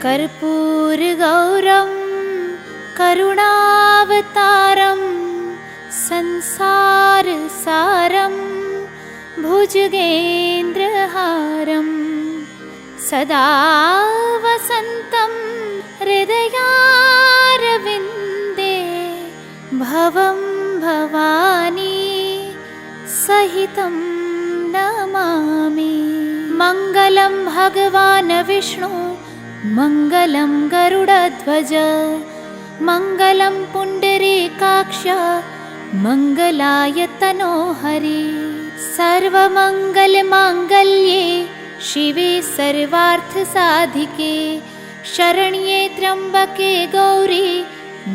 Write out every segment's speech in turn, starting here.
कर्पूरगौरं करुणावतारं संसारसारं भुजगेन्द्रहारं सदा वसन्तं हृदयारविन्दे भवं भवानी सहितं नमामि। मङ्गलं भगवान् विष्णु मङ्गलं गरुडध्वज मङ्गलं पुण्डरीकाक्ष मङ्गलायतनो हरि। सर्वमङ्गलमाङ्गल्ये शिवे सर्वार्थसाधिके शरण्ये त्र्यम्बके गौरी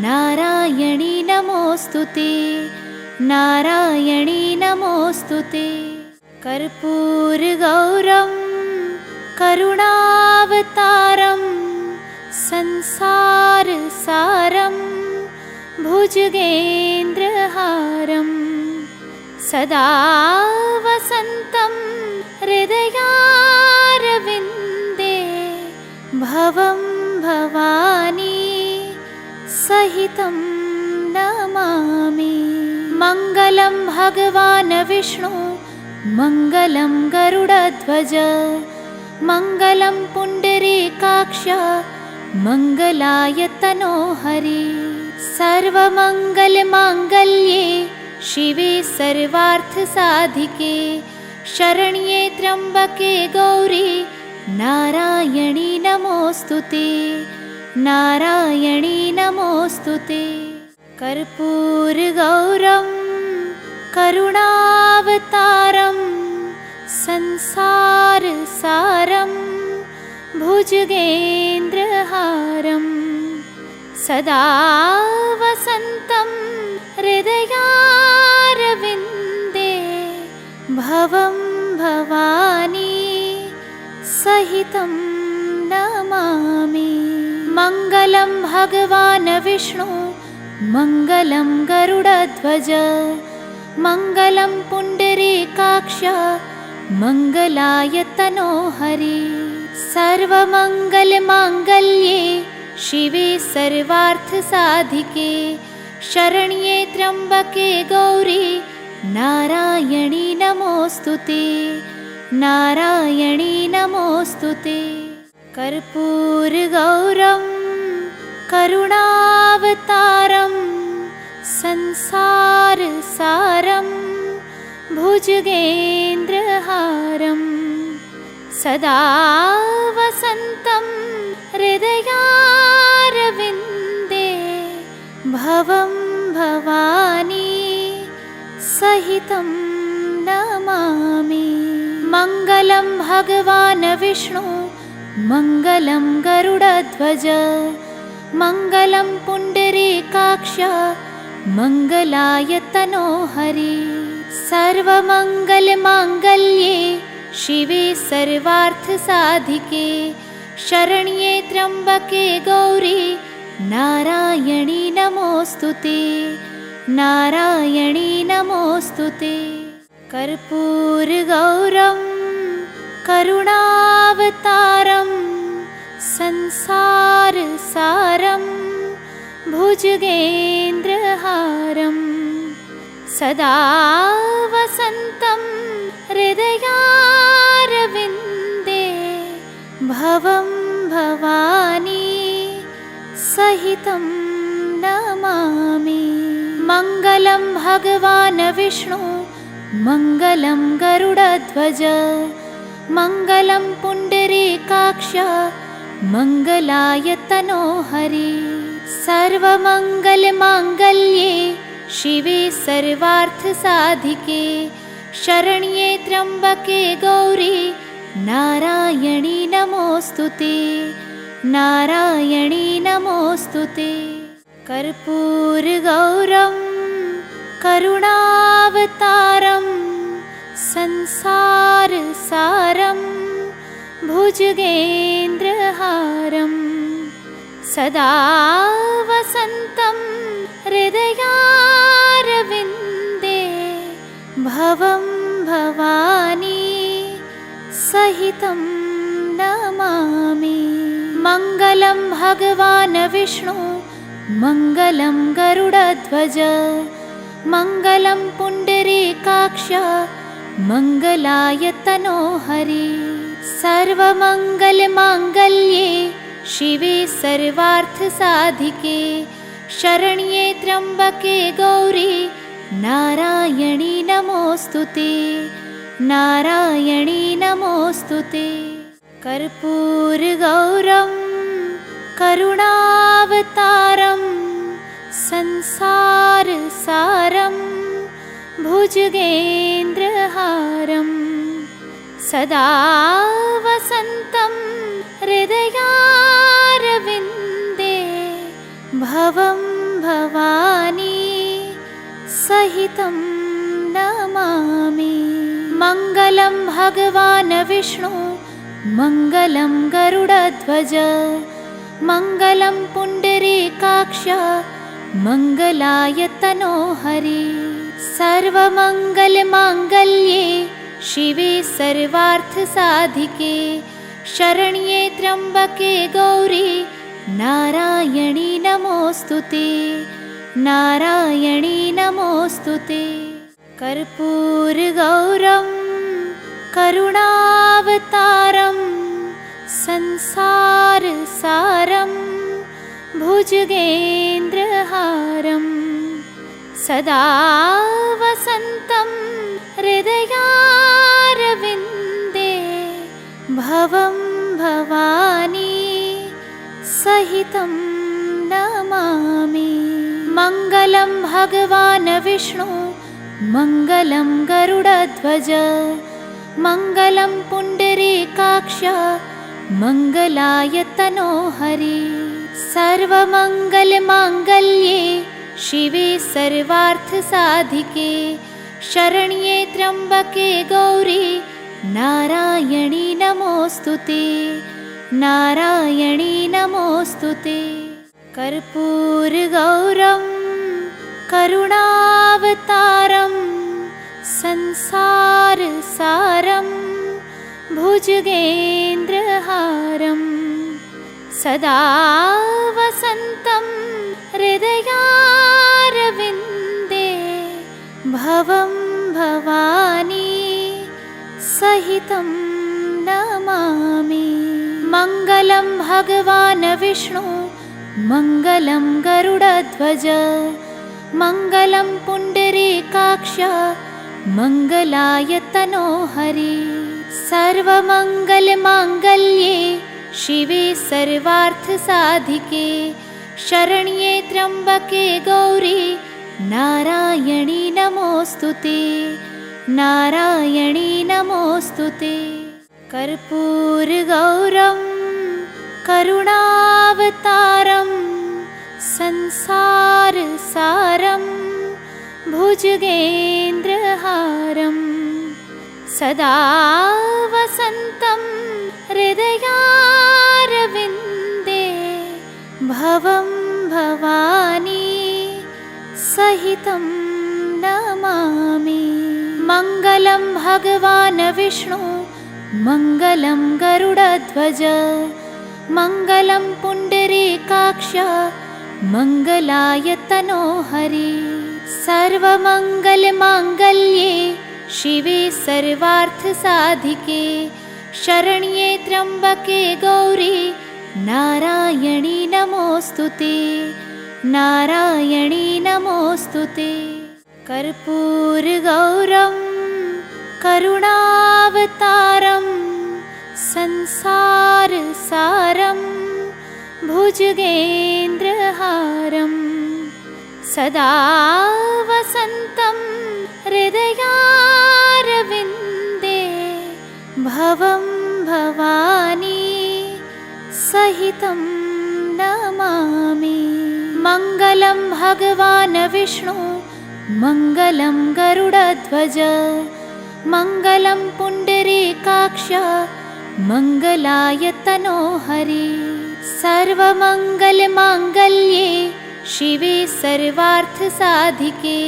नारायणी नमोऽस्तुते नारायणी नमोऽस्तुते। कर्पूरगौरं करुणावतारं संसारसारं भुजगेन्द्रहारं सदा वसन्तं हृदयारविन्दे भवं भवानी सहितं नमामि। मङ्गलं भगवान् विष्णु मङ्गलं गरुडध्वज मङ्गलं पुण्डरीकाक्ष मङ्गलायतनो हरि। सर्वमङ्गलमाङ्गल्ये शिवे सर्वार्थसाधिके शरण्ये त्र्यम्बके गौरी नारायणी नमोऽस्तुते नारायणी नमोऽस्तुते। कर्पूरगौरं करुणावतारं संसारसारं भुजगेन्द्रहारं सदा वसन्तं हृदयारविन्दे भवं भवानी सहितं नमामि। मङ्गलं भगवान् विष्णु मङ्गलं गरुडध्वज मङ्गलं पुण्डरीकाक्ष मङ्गलायतनो हरि। सर्वमङ्गलमाङ्गल्ये शिवे सर्वार्थसाधिके शरण्ये त्र्यम्बके गौरी नारायणी नमोऽस्तुते नारायणी नमोऽस्तुते। कर्पूरगौरं करुणावतारं संसारसारं भुजगेन्द्रहारं सदा वसन्तं हृदयारविन्दे भवं भवानी सहितं नमामि। मङ्गलं भगवान् विष्णु मङ्गलं गरुडध्वज मङ्गलं पुण्डरीकाक्ष मङ्गलायतनो हरि। सर्वमङ्गलमाङ्गल्ये शिवे सर्वार्थसाधिके शरण्ये त्र्यम्बके गौरी नारायणी नमोऽस्तुते नारायणी नमोऽस्तुते। कर्पूरगौरं करुणावतारं संसारसारं भुजगेन्द्रहारं सदा वसन्तं हृदयारविन्दे भवं भवानी सहितं नमामि। मङ्गलं भगवान् विष्णु मङ्गलं गरुडध्वज मङ्गलं पुण्डरीकाक्ष मङ्गलायतनो हरि। सर्वमङ्गलमाङ्गल्ये शिवे सर्वार्थसाधिके शरण्ये त्र्यम्बके गौरी नारायणी नमोऽस्तुते नारायणी नमोऽस्तुते। कर्पूरगौरं करुणावतारं संसारसारं भुजगेन्द्रहारं सदा वसन्तं हृदयारविन्दे भवं भवानी सहितं नमामि। मङ्गलं भगवान् विष्णु मङ्गलं गरुडध्वज मङ्गलं पुण्डरीकाक्ष मङ्गलाय तनोहरि सर्वमङ्गलमाङ्गल्ये शिवे सर्वार्थसाधिके शरण्ये त्र्यम्बके गौरी नारायणी नमोऽस्तुते नारायणी नमोऽस्तुते। कर्पूरगौरं करुणावतारं संसारसारं भुजगेन्द्रहारं सदा वसन्तं हृदयारविन्दे भवं भवानी सहितं नमामि। मङ्गलं भगवान् विष्णु मङ्गलं गरुडध्वज मङ्गलं पुण्डरीकाक्ष मङ्गलाय तनोहरि सर्वमङ्गलमाङ्गल्ये शिवे सर्वार्थसाधिके शरण्ये त्र्यम्बके गौरी नारायणी नमोऽस्तुते नारायणी नमोऽस्तुते। कर्पूरगौरं करुणावतारं संसारसारं भुजगेन्द्रहारं सदा वसन्तं हृदयारविन्दे भवं भवानी सहितं नमामि। मङ्गलं भगवान् विष्णु मङ्गलं गरुडध्वज मङ्गलं पुण्डरीकाक्ष मङ्गलाय तनोहरि सर्वमङ्गलमाङ्गल्ये शिवे सर्वार्थसाधिके शरण्ये त्र्यम्बके गौरी नारायणी नमोऽस्तुते नारायणी नमोऽस्तुते। कर्पूरगौरं करुणावतारं संसारसारं भुजगेन्द्रहारं सदा वसन्तं हृदयारविन्दे भवं भवानी सहितं नमामि। मङ्गलं भगवान् विष्णु मङ्गलं गरुडध्वज मङ्गलं पुण्डरीकाक्ष मङ्गलाय तनोहरि सर्वमङ्गलमाङ्गल्ये शिवे सर्वार्थसाधिके शरण्ये त्र्यम्बके गौरी नारायणी नमोऽस्तुते नारायणी नमोऽस्तुते। कर्पूरगौरं करुणावतारं संसारसारं भुजगेन्द्रहारं सदा वसन्तं हृदयारविन्दे भवं भवानी सहितं नमामि। मङ्गलं भगवान् विष्णु मङ्गलं गरुडध्वज मङ्गलं पुण्डरीकाक्ष मङ्गलाय तनोहरि सर्वमङ्गलमाङ्गल्ये शिवे सर्वार्थसाधिके शरण्ये त्र्यम्बके गौरी नारायणी नमोऽस्तुते नारायणी नमोऽस्तुते। कर्पूरगौरं करुणावतारं संसारसारं भुजगेन्द्रहारं सदा वसन्तं हृदयारविन्दे भवं भवानी सहितं नमामि। मङ्गलं भगवान् विष्णु मङ्गलं गरुडध्वज मङ्गलं पुण्डरीकाक्ष मङ्गलाय तनोहरि सर्वमङ्गलमाङ्गल्ये शिवे सर्वार्थसाधिके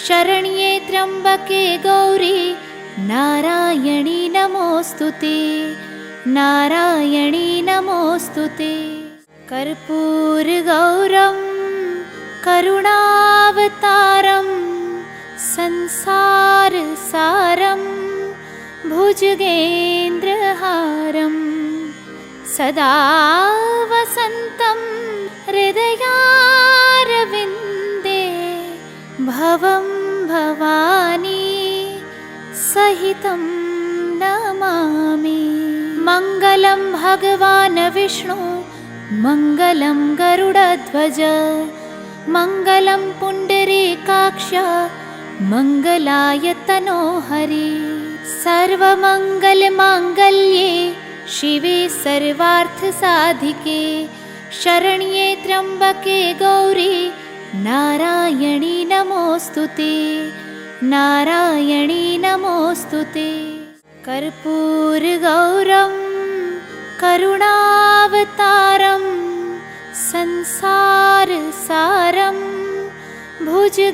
शरण्ये त्र्यम्बके गौरी नारायणी नमोऽस्तुते नारायणी नमोऽस्तुते। कर्पूरगौरं करुणावतारं संसारसारं भुजगेन्द्रहारं सदा वसन्तं हृदयारविन्दे भवं भवानी सहितं नमामि। मङ्गलं भगवान् विष्णु मङ्गलं गरुडध्वज मङ्गलं पुण्डरीकाक्ष मङ्गलायतनो हरि। सर्वमङ्गलमाङ्गल्ये शिवे सर्वार्थसाधिके शरण्ये त्र्यम्बके गौरी नारायणी नमोऽस्तुते नारायणी नमोऽस्तुते। कर्पूरगौरं करुणावतारं संसारसारं भुजगेन्द्रहारं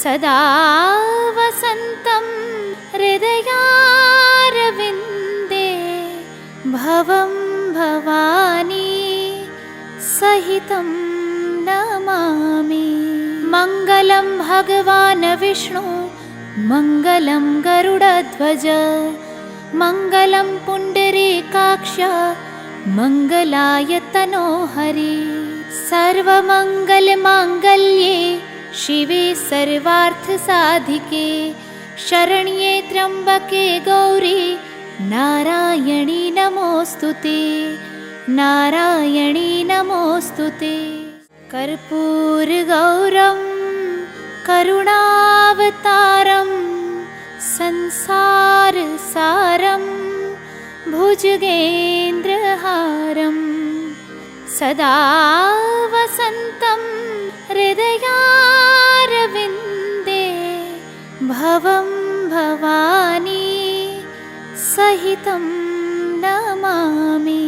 सदा वसन्तं हृदयारविन्दे भवं भवानी सहितं नमामि। मङ्गलं भगवान् विष्णु मङ्गलं गरुडध्वज मङ्गलं पुण्डरीकाक्ष मङ्गलायतनो हरि। सर्वमङ्गलमाङ्गल्ये शिवे सर्वार्थसाधिके शरण्ये त्र्यम्बके गौरी नारायणी नमोऽस्तुते नारायणी नमोऽस्तुते। कर्पूरगौरं करुणावतारं संसारसारं भुजगेन्द्रहारं सदा वसन्तं हृदयारविन्दे भवं भवानी सहितं नमामि।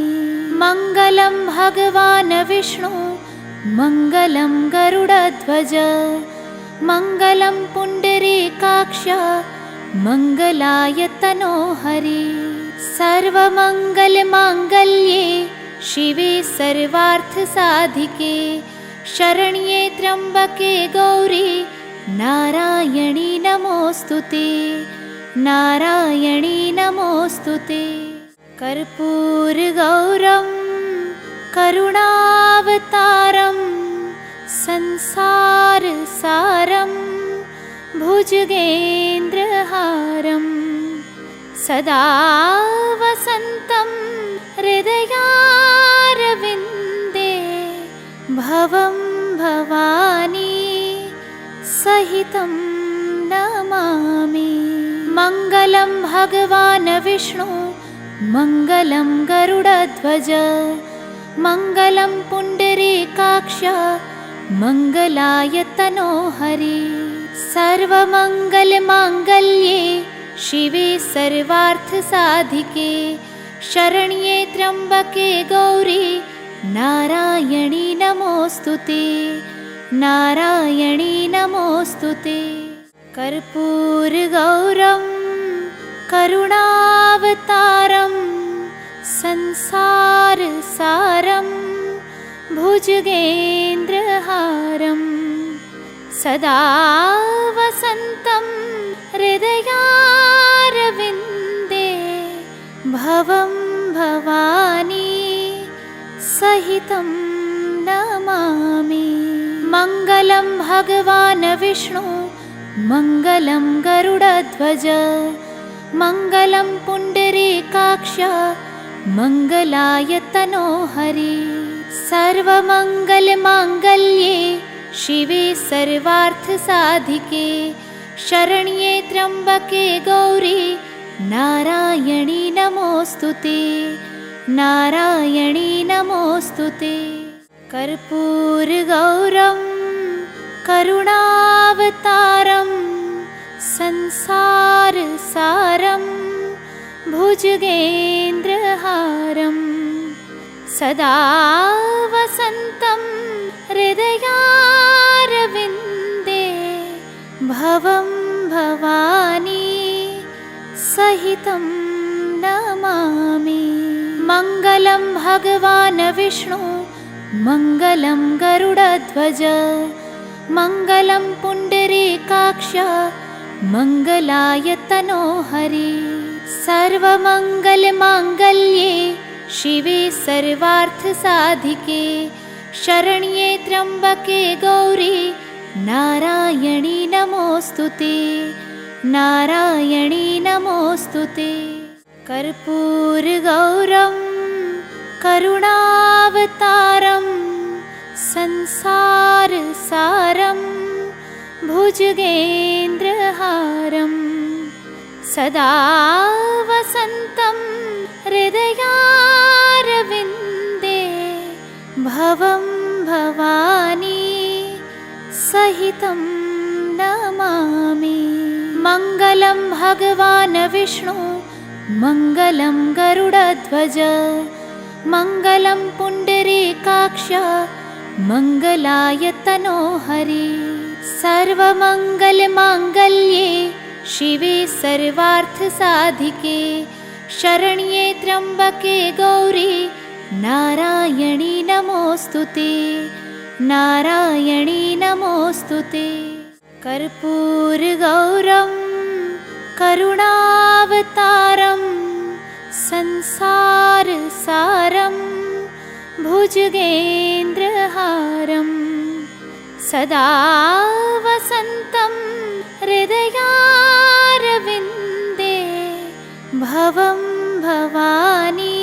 मङ्गलं भगवान् विष्णु मङ्गलं गरुडध्वज मङ्गलं पुण्डरीकाक्ष मङ्गलायतनो हरि। सर्वमङ्गलमाङ्गल्ये शिवे सर्वार्थसाधिके शरण्ये त्र्यम्बके गौरी नारायणी नमोऽस्तुते नारायणी नमोऽस्तुते। कर्पूरगौरं करुणावतारं संसारसारं भुजगेन्द्रहारं सदा वसन्तं हृदयारविन्दे भवं भवानी सहितं नमामि। मङ्गलं भगवान् विष्णु मङ्गलं गरुडध्वज मङ्गलं पुण्डरीकाक्ष मङ्गलायतनो हरि। सर्वमङ्गलमाङ्गल्ये शिवे सर्वार्थसाधिके शरण्ये त्र्यम्बके गौरी नारायणी नमोऽस्तुते नारायणी नमोऽस्तुते। कर्पूरगौरं करुणावतारं संसारसारं भुजगेन्द्रहारं सदा वसन्तं हृदयारविन्दे भवं भवानी सहितं नमामि। मङ्गलं भगवान् विष्णु मङ्गलं गरुडध्वज मङ्गलं पुण्डरीकाक्ष मङ्गलायतनो हरि। सर्वमङ्गलमाङ्गल्ये शिवे सर्वार्थसाधिके शरण्ये त्र्यम्बके गौरी नारायणी नमोऽस्तुते नारायणी नमोऽस्तुते। कर्पूरगौरं करुणावतारं संसारसारं भुजगेन्द्रहारं सदा वसन्तं हृदयारविन्दे भवं भवानी सहितं नमामि। मङ्गलं भगवान् विष्णु मङ्गलं गरुडध्वज मङ्गलं पुण्डरीकाक्ष मङ्गलाय तनोहरि। सर्वमङ्गलमाङ्गल्ये शिवे सर्वार्थसाधिके शरण्ये त्र्यम्बके गौरी नारायणी नमोऽस्तुते नारायणी नमोऽस्तुते। कर्पूरगौरं करुणावतारं संसारसारं भुजगेन्द्रहारं सदा वसन्तं हृदयारविन्दे भवं भवानी सहितं नमामि। मङ्गलं भगवान् विष्णु मङ्गलं गरुडध्वज मङ्गलं पुण्डरीकाक्ष मङ्गलाय तनोहरि। सर्वमङ्गलमाङ्गल्ये शिवे सर्वार्थसाधिके शरण्ये त्र्यम्बके गौरी नारायणी नमोऽस्तुते नारायणी नमोऽस्तुते। कर्पूरगौरं करुणावतारं संसारसारं भुजगेन्द्रहारं सदा वसन्तं हृदयारविन्दे भवं भवानी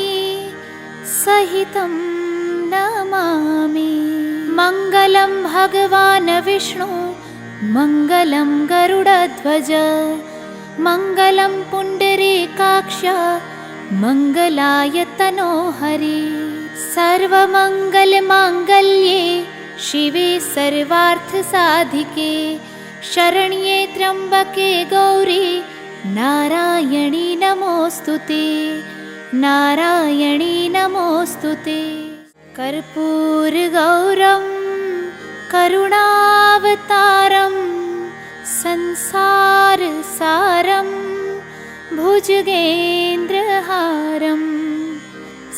सहितं नमामि। मङ्गलं भगवान् विष्णु मङ्गलं गरुडध्वज मङ्गलं पुण्डरीकाक्ष मङ्गलाय तनोहरि। सर्वमङ्गलमाङ्गल्ये शिवे सर्वार्थसाधिके शरण्ये त्र्यम्बके गौरी नारायणी नमोऽस्तुते नारायणी नमोऽस्तुते। कर्पूरगौरं करुणावतारं संसारसारं भुजगेन्द्रहारं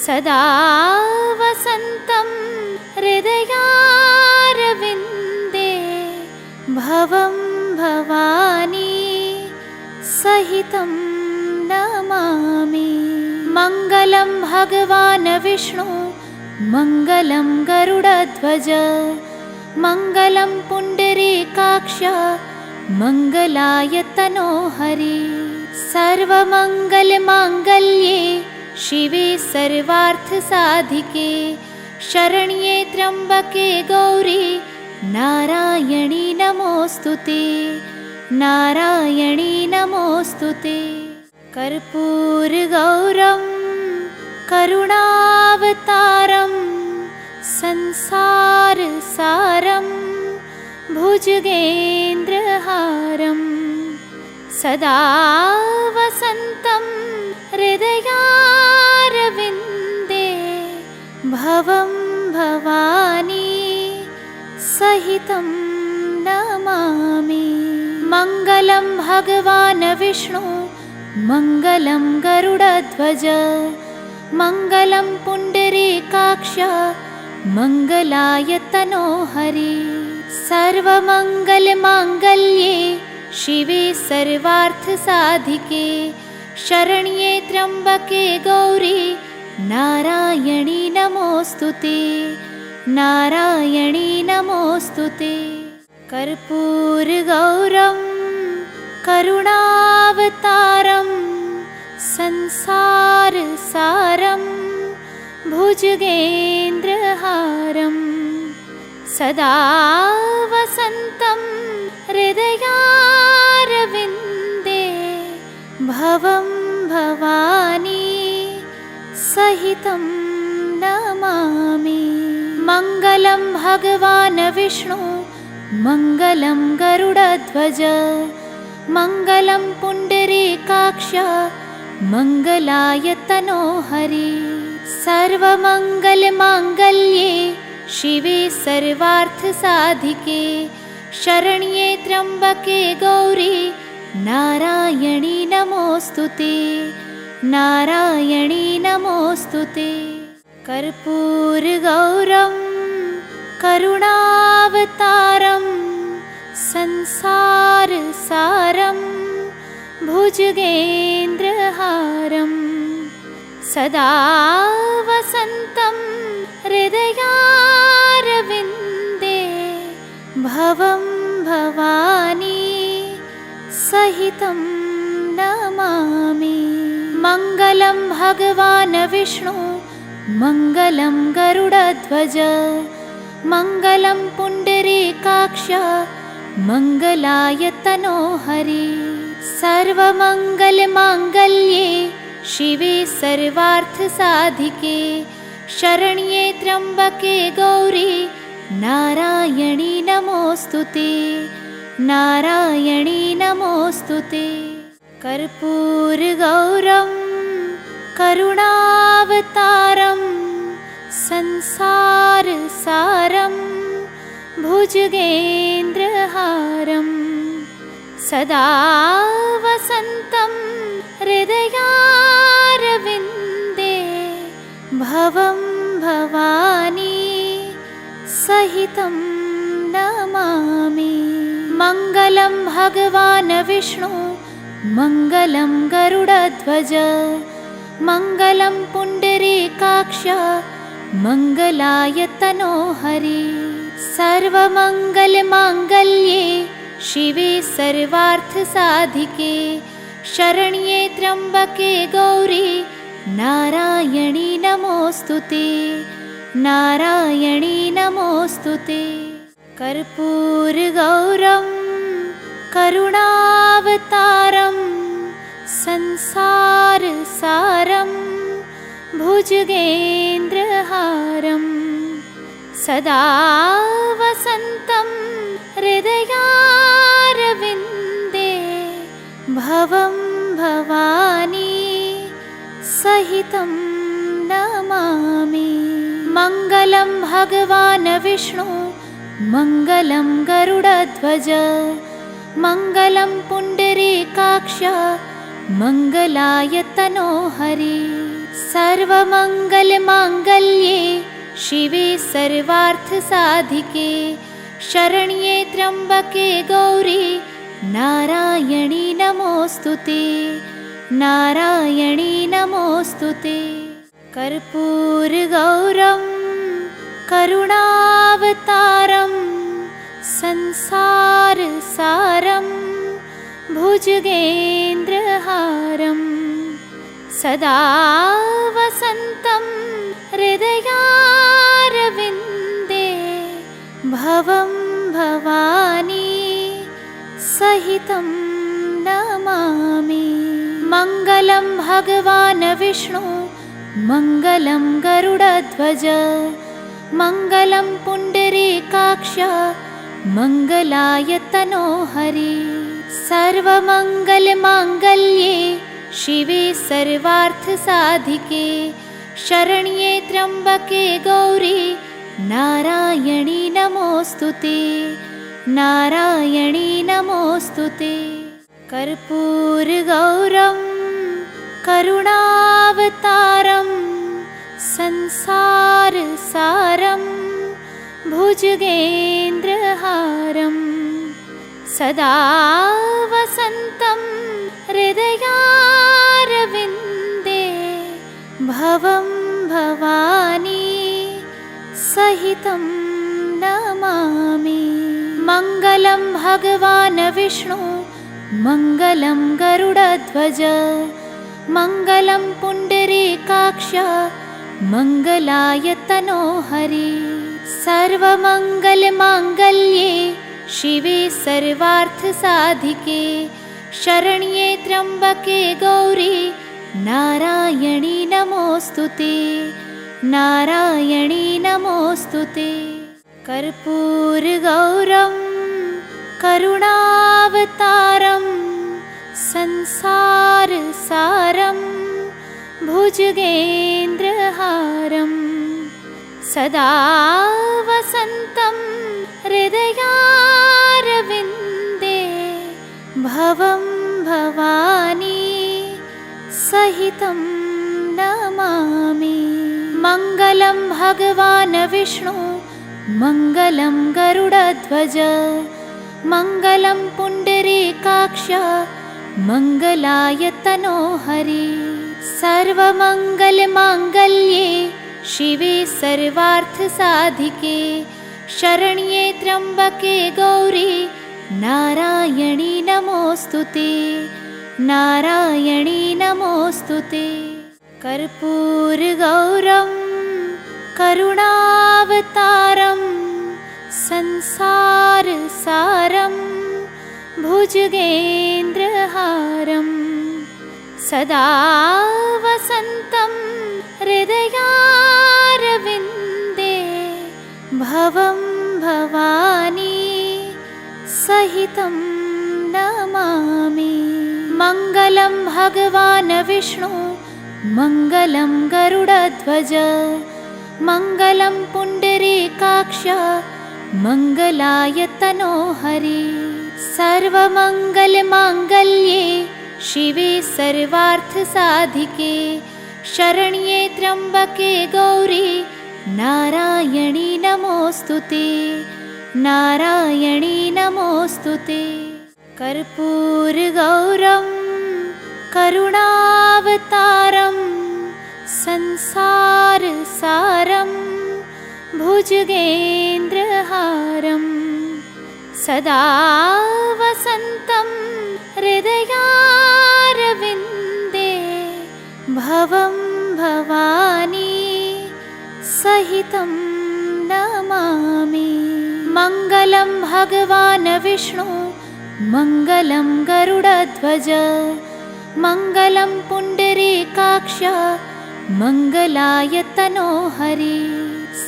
सदा वसन्तं हृदयारविन्दे भवं भवानी सहितं नमामि। मङ्गलं भगवान् विष्णु मङ्गलं गरुडध्वज मङ्गलं पुण्डरीकाक्ष मङ्गलाय तनोहरि। सर्वमङ्गलमाङ्गल्ये शिवे सर्वार्थसाधिके शरण्ये त्र्यम्बके गौरी नारायणी नमोऽस्तुते नारायणी नमोऽस्तुते। कर्पूरगौरं करुणावतारं संसारसारं भुजगेन्द्रहारं सदा वसन्तं हृदयारविन्दे भवं भवानी सहितं नमामि। मङ्गलं भगवान् विष्णु मङ्गलं गरुडध्वज मङ्गलं पुण्डरीकाक्ष मङ्गलाय तनोहरि। सर्वमङ्गलमाङ्गल्ये शिवे सर्वार्थसाधिके शरण्ये त्र्यम्बके गौरी नारायणी नमोऽस्तुते नारायणी नमोऽस्तुते। कर्पूरगौरं करुणावतारं संसारसारं भुजगेन्द्रहारं सदा वसन्तं हृदयारविन्दे भवं भवानी सहितं नमामि। मङ्गलं भगवान् विष्णु मङ्गलं गरुडध्वज मङ्गलं पुण्डरीकाक्ष मङ्गलाय तनोहरि। सर्वमङ्गलमाङ्गल्ये शिवे सर्वार्थसाधिके शरण्ये त्र्यम्बके गौरी नारायणी नमोऽस्तुते, नारायणी नमोऽस्तुते। कर्पूरगौरं करुणावतारं संसारसारं भुजगेन्द्रहारं सदा वसन्तं हृदयारविन्दे भवं भवानी सहितं नमामि। मङ्गलं भगवान् विष्णु, मङ्गलं गरुडध्वज, मङ्गलं पुण्डरीकाक्ष, मङ्गलाय तनोहरि। सर्वमङ्गलमाङ्गल्ये शिवे सर्वार्थसाधिके, शरण्ये त्र्यम्बके गौरी नारायणी नमोऽस्तुते, नारायणी नमोऽस्तुते। कर्पूरगौरं करुणावतारं संसारसारं भुजगेन्द्रहारं सदा वसन्तं हृदयारविन्दे भवं भवानी सहितं नमामि। मङ्गलं भगवान् विष्णु, मङ्गलं गरुडध्वज, मङ्गलं पुण्डरीकाक्ष, मङ्गलाय तनोहरि। सर्वमङ्गलमाङ्गल्ये शिवे सर्वार्थसाधिके, शरण्ये त्र्यम्बके गौरी नारायणी नमोऽस्तुते, नारायणी नमोऽस्तुते। कर्पूरगौरं करुणावतारं संसारसारं भुजगेन्द्रहारं सदा वसन्तं हृदयारविन्दे भवं भवानी सहितं नमामि। मङ्गलं भगवान् विष्णु, मङ्गलं गरुडध्वज, मङ्गलं पुण्डरीकाक्ष, मङ्गलाय तनोहरि। सर्वमङ्गलमाङ्गल्ये शिवे सर्वार्थसाधिके, शरण्ये त्र्यम्बके गौरी नारायणी नमोऽस्तुते, नारायणी नमोऽस्तुते। कर्पूरगौरं करुणावतारं संसारसारं भुजगेन्द्रहारं सदा वसन्तं हृदयारविन्दे भवं भवानी सहितं नमामि। मङ्गलं भगवान् विष्णु, मङ्गलं गरुडध्वज, मङ्गलं पुण्डरीकाक्ष, मङ्गलाय तनोहरि। सर्वमङ्गलमाङ्गल्ये शिवे सर्वार्थसाधिके, शरण्ये त्र्यम्बके गौरी नारायणी नमोऽस्तुते, नारायणी नमोऽस्तुते। कर्पूरगौरं करुणावतारं संसारसारं भुजगेन्द्रहारं सदा वसन्तं हृदयारविन्दे भवं भवानी सहितं नमामि। मङ्गलं भगवान् विष्णु, मङ्गलं गरुडध्वज, मङ्गलं पुण्डरीकाक्ष, मङ्गलाय तनोहरि। सर्वमङ्गलमाङ्गल्ये शिवे सर्वार्थसाधिके, शरण्ये त्र्यम्बके गौरी नारायणी नमोऽस्तुते, नारायणी नमोऽस्तुते। कर्पूरगौरं करुणावतारं संसारसारं भुजगेन्द्रहारं सदा वसन्तं हृदयारविन्दे भवं भवानी सहितं नमामि। मङ्गलं भगवान् विष्णु मङ्गलं गरुडध्वज मङ्गलं पुण्डरीकाक्ष मङ्गलाय तनोहरि। सर्वमङ्गलमाङ्गल्ये शिवे सर्वार्थसाधिके शरण्ये त्र्यम्बके गौरी नारायणी नमोऽस्तुते नारायणी नमोऽस्तुते। कर्पूरगौरं करुणावतारं संसारसारं भुजगेन्द्रहारं सदा वसन्तं हृदयारविन्दे भवं भवानी सहितं नमामि। मङ्गलं भगवान् विष्णु मङ्गलं गरुडध्वज मङ्गलं पुण्डरीकाक्ष मङ्गलाय तनोहरि। सर्वमङ्गलमाङ्गल्ये शिवे सर्वार्थसाधिके शरण्ये त्र्यम्बके गौरी नारायणी नमोऽस्तुते नारायणी नमोऽस्तुते। कर्पूरगौरं करुणावतारं संसारसारं भुजगेन्द्रहारं सदा वसन्तं हृदयारविन्दे भवं भवानी सहितं नमामि। मङ्गलं भगवान् विष्णु मङ्गलं गरुडध्वज मङ्गलं पुण्डरीकाक्ष मङ्गलाय तनोहरि।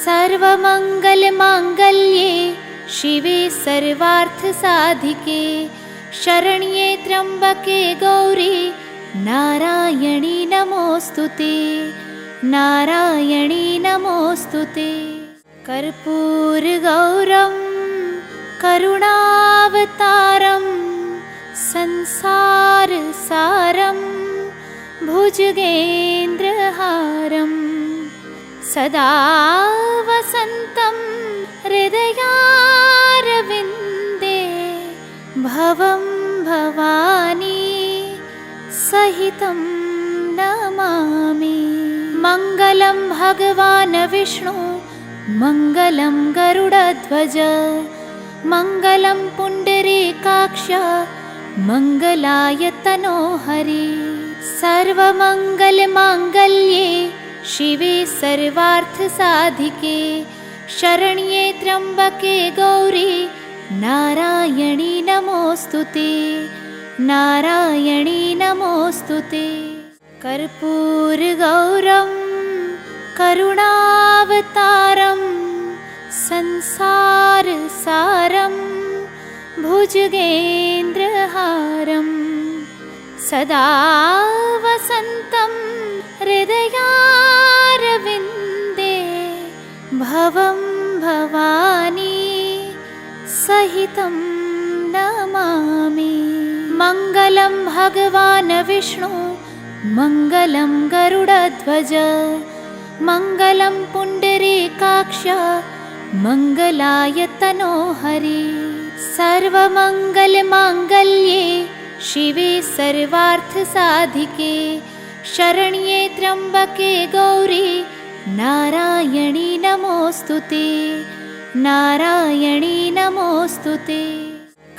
सर्वमङ्गलमाङ्गल्ये शिवे सर्वार्थसाधिके शरण्ये त्र्यम्बके गौरी नारायणी नमोऽस्तुते नारायणी नमोऽस्तुते। कर्पूरगौरं करुणावतारं संसारसारं भुजगेन्द्रहारं सदा वसन्तं हृदयारविन्दे भवं भवानी सहितं नमामि। मङ्गलं भगवान् विष्णु मङ्गलं गरुडध्वज मङ्गलं पुण्डरीकाक्ष मङ्गलाय तनोहरि। सर्वमङ्गलमाङ्गल्ये शिवे सर्वार्थसाधिके शरण्ये त्र्यम्बके गौरी नारायणी नमोऽस्तुते नारायणी नमोऽस्तुते। कर्पूरगौरं करुणावतारं संसारसारं भुजगेन्द्रहारं सदा वसन्तं हृदयारविन्दे भवं भवानी सहितं नमामि। मङ्गलं भगवान् विष्णु मङ्गलं गरुडध्वज मङ्गलं पुण्डरीकाक्ष मङ्गलाय तनोहरि। सर्वमङ्गलमाङ्गल्ये शिवे सर्वार्थसाधिके शरण्ये त्र्यम्बके गौरी नारायणी नमोऽस्तुते नारायणी नमोऽस्तुते।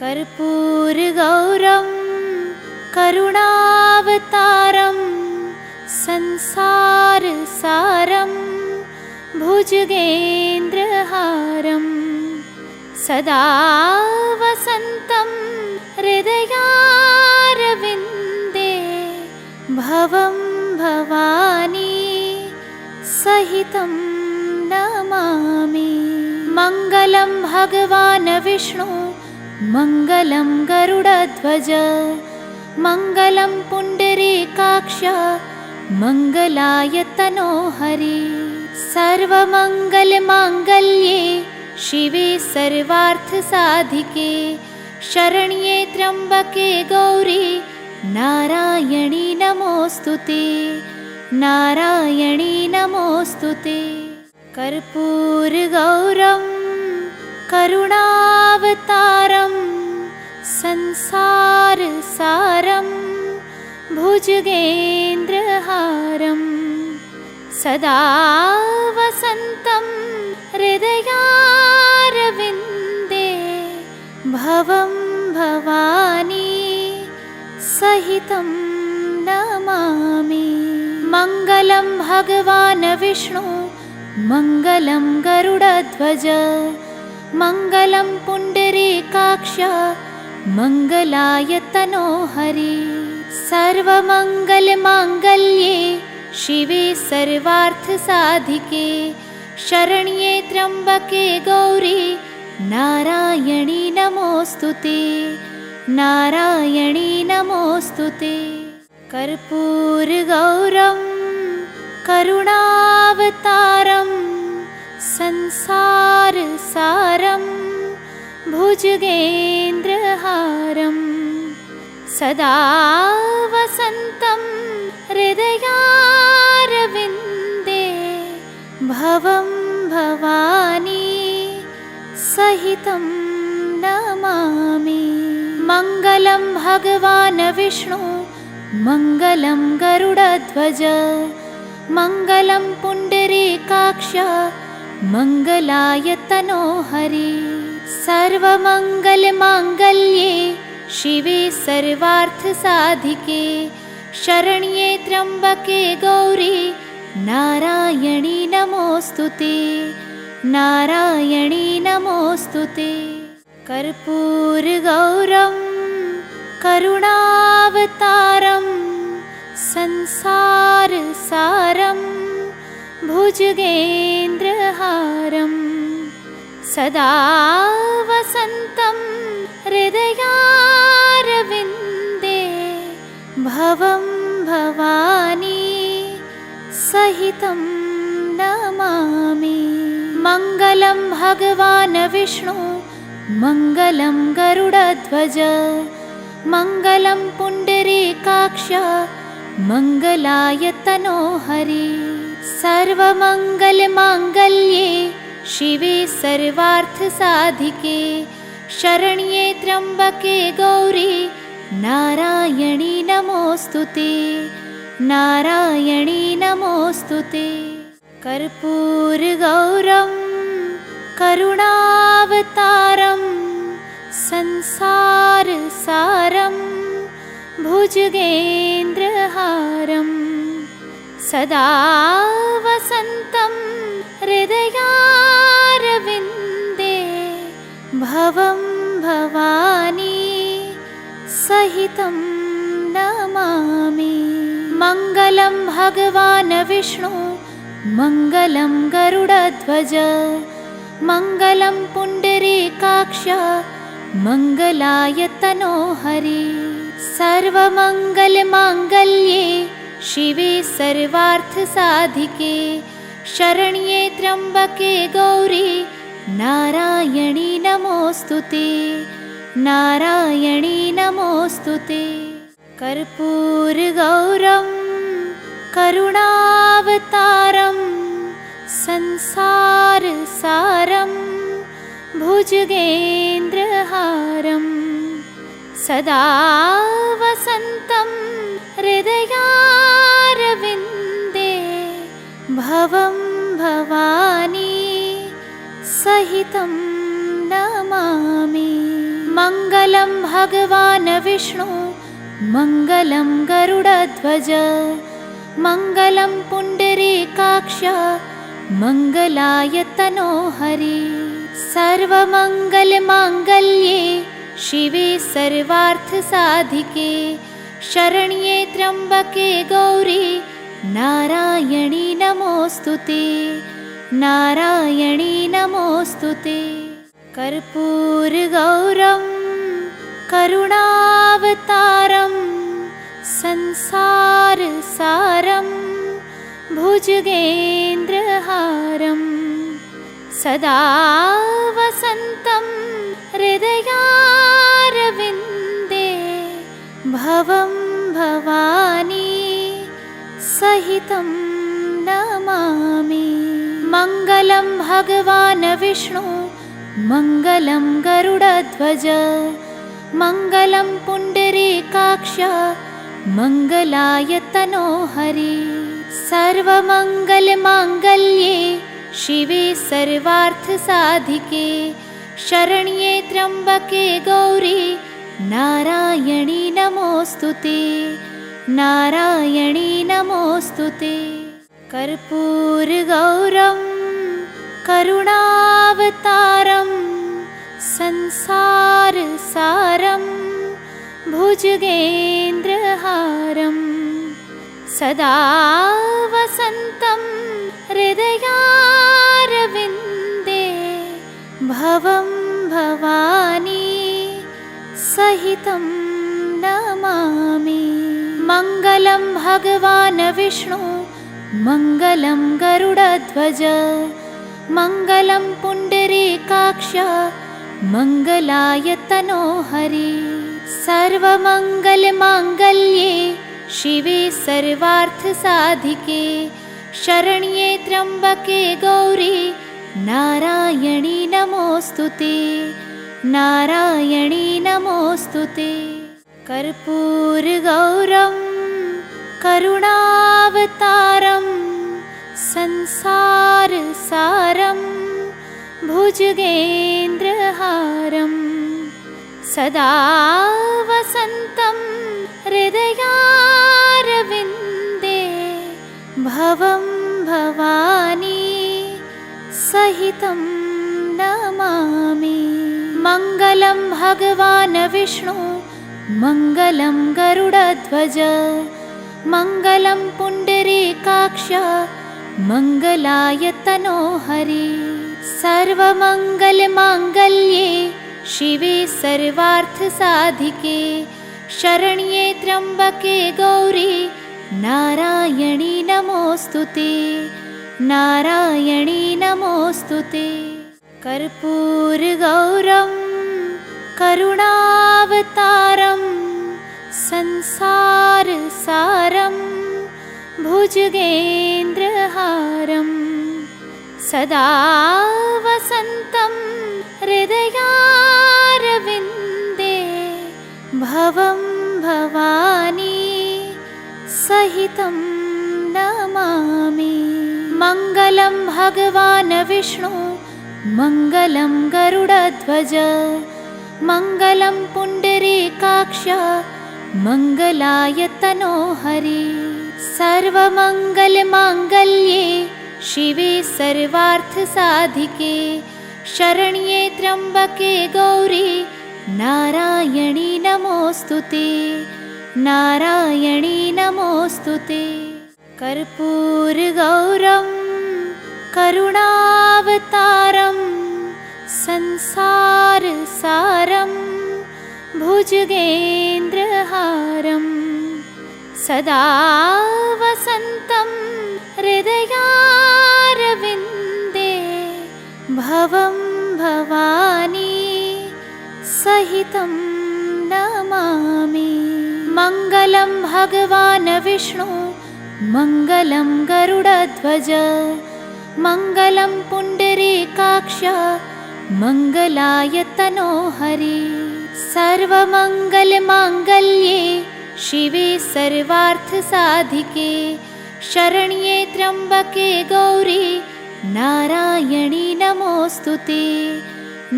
कर्पूरगौरं करुणावतारं संसारसारं भुजगेन्द्रहारं सदा वसन्तं हृदयारविन्दे भवं भवानी सहितं नमामि। मङ्गलं भगवान् विष्णु मङ्गलं गरुडध्वज मङ्गलं पुण्डरीकाक्ष मङ्गलाय तनोहरि। सर्वमङ्गलमाङ्गल्ये शिवे सर्वार्थसाधिके शरण्ये त्र्यम्बके गौरी नारायणी नमोऽस्तुते, नारायणी नमोऽस्तुते। कर्पूरगौरं करुणावतारं संसारसारं भुजगेन्द्रहारं सदा वसन्तं हृदयारविन्दे भवं भवानी सहितं नमामि। मङ्गलं भगवान् विष्णु मङ्गलं गरुडध्वज मङ्गलं पुण्डरीकाक्ष मङ्गलायतनो हरि। सर्वमङ्गलमाङ्गल्ये शिवे सर्वार्थसाधिके शरण्ये त्र्यम्बके गौरी नारायणी नमोऽस्तुते, नारायणी नमोऽस्तुते। कर्पूरगौरं करुणावतारं संसारसारं भुजगेन्द्रहारं सदा वसन्तं हृदयारविन्दे भवं भवानी सहितं नमामि। मङ्गलं भगवान् विष्णु मङ्गलं गरुडध्वज मङ्गलं पुण्डरीकाक्ष मङ्गलायतनो हरि। सर्वमङ्गलमाङ्गल्ये शिवे सर्वार्थसाधिके शरण्ये त्र्यम्बके गौरी नारायणी नमोऽस्तुते, नारायणी नमोऽस्तुते। कर्पूरगौरं करुणावतारं संसारसारं भुजगेन्द्रहारं सदा वसन्तं हृदयारविन्दे भवं भवानी सहितं नमामि। मङ्गलं भगवान् विष्णु मङ्गलं गरुडध्वज मङ्गलं पुण्डरीकाक्ष मङ्गलायतनो हरि। सर्वमङ्गलमाङ्गल्ये शिवे सर्वार्थसाधिके शरण्ये त्र्यम्बके गौरी नारायणी नमोऽस्तुते, नारायणी नमोऽस्तुते। कर्पूरगौरं करुणावतारं संसारसारं भुजगेन्द्रहारं सदा वसन्तं हृदयारविन्दे भवं भवानी सहितं नमामि। मङ्गलं भगवान् विष्णु मङ्गलं गरुडध्वज मङ्गलं पुण्डरीकाक्ष मङ्गलायतनो हरि। सर्वमङ्गलमाङ्गल्ये शिवे सर्वार्थसाधिके शरण्ये त्र्यम्बके गौरी नारायणी नमोऽस्तुते, नारायणी नमोऽस्तुते। कर्पूरगौरं करुणावतारं संसारसारं भुजगेन्द्रहारं सदा वसन्तं हृदयारविन्दे भवं भवानी सहितं नमामि। मङ्गलं भगवान् विष्णु मङ्गलं गरुडध्वज मङ्गलं पुण्डरीकाक्ष मङ्गलायतनो हरि। सर्वमङ्गलमाङ्गल्ये शिवे सर्वार्थसाधिके शरण्ये त्र्यम्बके गौरी नारायणी नमोऽस्तुते, नारायणी नमोऽस्तुते। कर्पूरगौरं करुणावतारं संसारसारं भुजगेन्द्रहारं सदा वसन्तं हृदयारविन्दे भवं भवानी सहितं नमामि। मङ्गलं भगवान् विष्णु मङ्गलं गरुडध्वज मङ्गलं पुण्डरीकाक्ष मङ्गलायतनो हरि। सर्वमङ्गलमाङ्गल्ये शिवे सर्वार्थसाधिके शरण्ये त्र्यम्बके गौरी नारायणी नमोऽस्तुते नारायणी नमोऽस्तुते। कर्पूरगौरं करुणावतारं संसारसारं भुजगेन्द्रहारं सदा वसन्तं हृदयारविन्दे भवं भवानी सहितं नमामि। मङ्गलं भगवान् विष्णु मङ्गलं गरुडध्वज मङ्गलं पुण्डरीकाक्ष मङ्गलायतनो हरि। सर्वमङ्गलमाङ्गल्ये शिवे सर्वार्थसाधिके शरण्ये त्र्यम्बके गौरी नारायणी नमोऽस्तुते नारायणी नमोऽस्तुते। कर्पूरगौरं करुणावतारं संसारसारं भुजगेन्द्रहारं सदा वसन्तं हृदयारविन्दे भवं भवानी सहितं नमामि। मङ्गलं भगवान् विष्णु मङ्गलं गरुडध्वज मङ्गलं पुण्डरीकाक्ष मङ्गलायतनो हरि। सर्वमङ्गलमाङ्गल्ये शिवे सर्वार्थसाधिके शरण्ये त्र्यम्बके गौरी नारायणी नमोऽस्तुते नारायणी नमोऽस्तुते। कर्पूरगौरं करुणावतारं संसारसारं भुजगेन्द्रहारं सदा वसन्तं हृदयारविन्दे भवं भवानी सहितं नमामि। मङ्गलं भगवान् विष्णु मङ्गलं गरुडध्वज मङ्गलं पुण्डरीकाक्ष मङ्गलायतनो हरि। सर्वमङ्गलमाङ्गल्ये शिवे सर्वार्थसाधिके शरण्ये त्र्यम्बके गौरी नारायणी नमोऽस्तुते नारायणी नमोऽस्तुते। कर्पूरगौरं करुणावतारं संसारसारं भुजगेन्द्रहारं सदा वसन्तं हृदयारविन्दे भवं भवानी सहितं नमामि। मङ्गलं भगवान् विष्णु मङ्गलं गरुडध्वज मङ्गलं पुण्डरीकाक्ष मङ्गलायतनो हरि। सर्वमङ्गलमाङ्गल्ये शिवे सर्वार्थसाधिके शरण्ये त्र्यम्बके गौरी नारायणी नमोऽस्तुते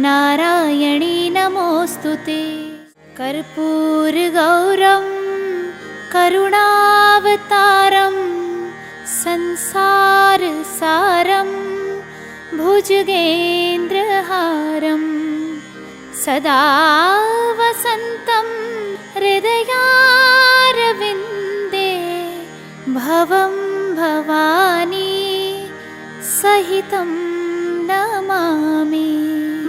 नारायणी नमोऽस्तुते। कर्पूरगौरं करुणावतारं संसारसारं भुजगेन्द्रहारं सदा वसन्तं हृदयारविन्दे भवं भवानी सहितं नमामि।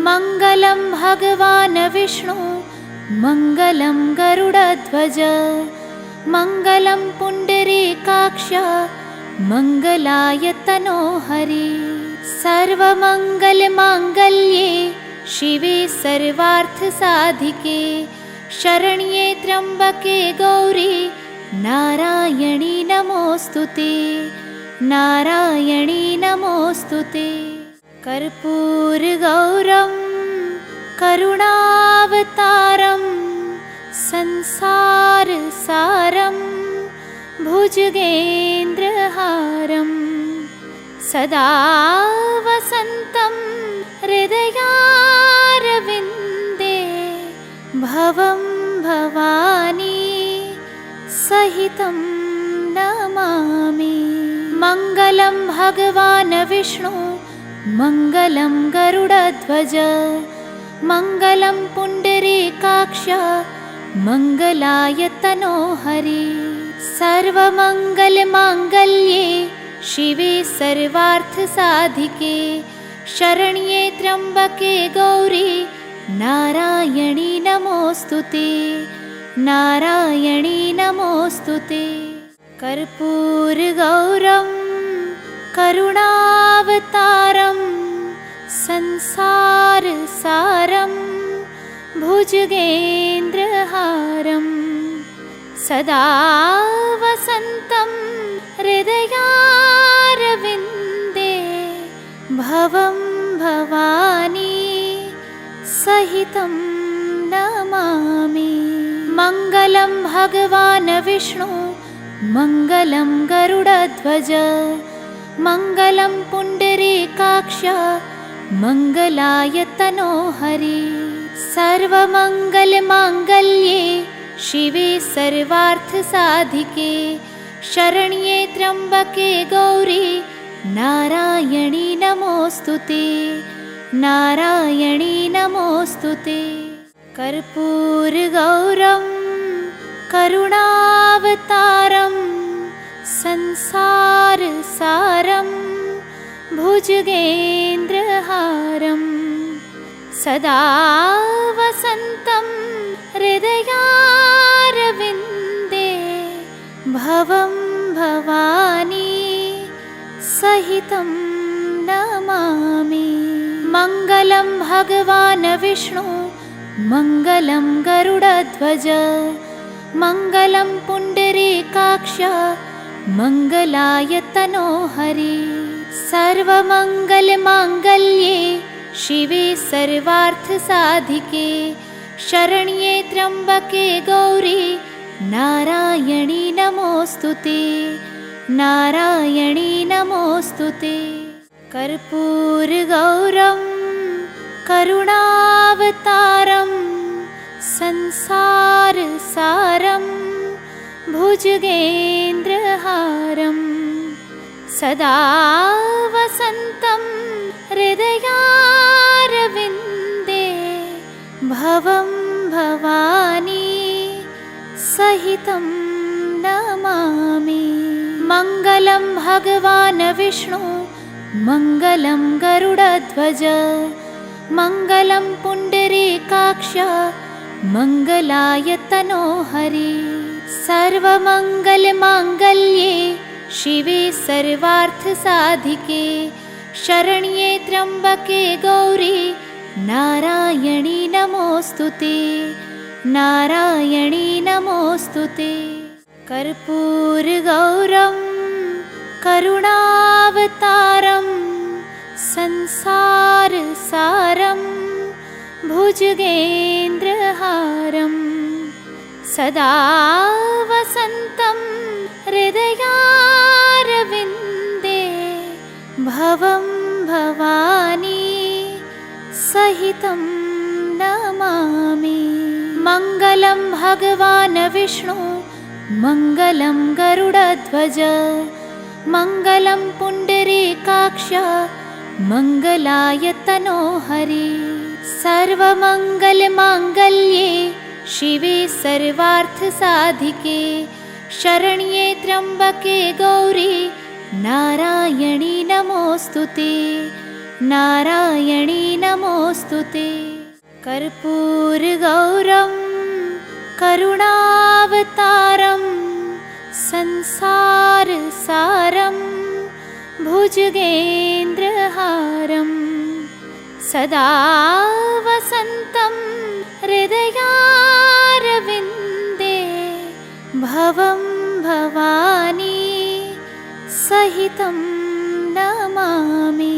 मङ्गलं भगवान् विष्णु मङ्गलं गरुडध्वज मङ्गलं पुण्डरीकाक्ष मङ्गलायतनो हरि। सर्वमङ्गलमाङ्गल्ये शिवे सर्वार्थसाधिके शरण्ये त्र्यम्बके गौरी नारायणी नमोऽस्तुते, नारायणी नमोऽस्तुते। कर्पूरगौरं करुणावतारं संसारसारं भुजगेन्द्रहारं सदा वसन्तं हृदयारविन्दे भवं भवानी सहितं नमामि। मङ्गलं भगवान् विष्णु मङ्गलं गरुडध्वज मङ्गलं पुण्डरीकाक्ष मङ्गलाय तनोहरि। सर्वमङ्गलमाङ्गल्ये शिवे सर्वार्थसाधिके शरण्ये त्र्यम्बके गौरी नारायणी नमोऽस्तुते, नारायणी नमोऽस्तुते। कर्पूरगौरं करुणावतारं संसारसारं भुजगेन्द्रहारं सदा वसन्तं हृदयारविन्दे भवं भवानी सहितं नमामि। मङ्गलं भगवान् विष्णु मङ्गलं गरुडध्वज मङ्गलं पुण्डरीकाक्ष मङ्गलाय तनोहरि। सर्वमङ्गलमाङ्गल्ये शिवे सर्वार्थसाधिके शरण्ये त्र्यम्बके गौरी नारायणी नमोऽस्तुते, नारायणी नमोऽस्तुते। कर्पूरगौरं करुणावतारं संसारसारं भुजगेन्द्रहारं सदा वसन्तं हृदयारविन्दे भवं भवानी सहितं नमामि। मङ्गलं भगवान् विष्णु मङ्गलं गरुडध्वज मङ्गलं पुण्डरीकाक्ष मङ्गलाय तनोहरि। सर्वमङ्गलमाङ्गल्ये शिवे सर्वार्थसाधिके शरण्ये त्र्यम्बके गौरी नारायणी नमोऽस्तुते, नारायणी नमोऽस्तुते। कर्पूरगौरं करुणावतारं संसारसारं भुजगेन्द्रहारं सदा वसन्तं हृदयारविन्दे भवं भवानी सहितं नमामि। मङ्गलं भगवान् विष्णु मङ्गलं गरुडध्वज मङ्गलं पुण्डरीकाक्ष मङ्गलाय तनोहरि। सर्वमङ्गलमाङ्गल्ये शिवे सर्वार्थसाधिके शरण्ये त्र्यम्बके गौरी नारायणी नमोऽस्तुते, नारायणी नमोऽस्तुते। कर्पूरगौरं करुणावतारं संसारसारं भुजगेन्द्रहारं सदा वसन्तं हृदयारविन्दे भवं भवानी सहितं नमामि। मङ्गलं भगवान् विष्णु मङ्गलं गरुडध्वज मङ्गलं पुण्डरीकाक्ष मङ्गलाय तनोहरि। सर्वमङ्गलमाङ्गल्ये शिवे सर्वार्थसाधिके शरण्ये त्र्यम्बके गौरी नारायणी नमोऽस्तुते, नारायणी नमोऽस्तुते। कर्पूरगौरं करुणावतारं संसारसारं भुजगेन्द्रहारं सदा वसन्तं हृदयारविन्दे भवं भवानी सहितं नमामि।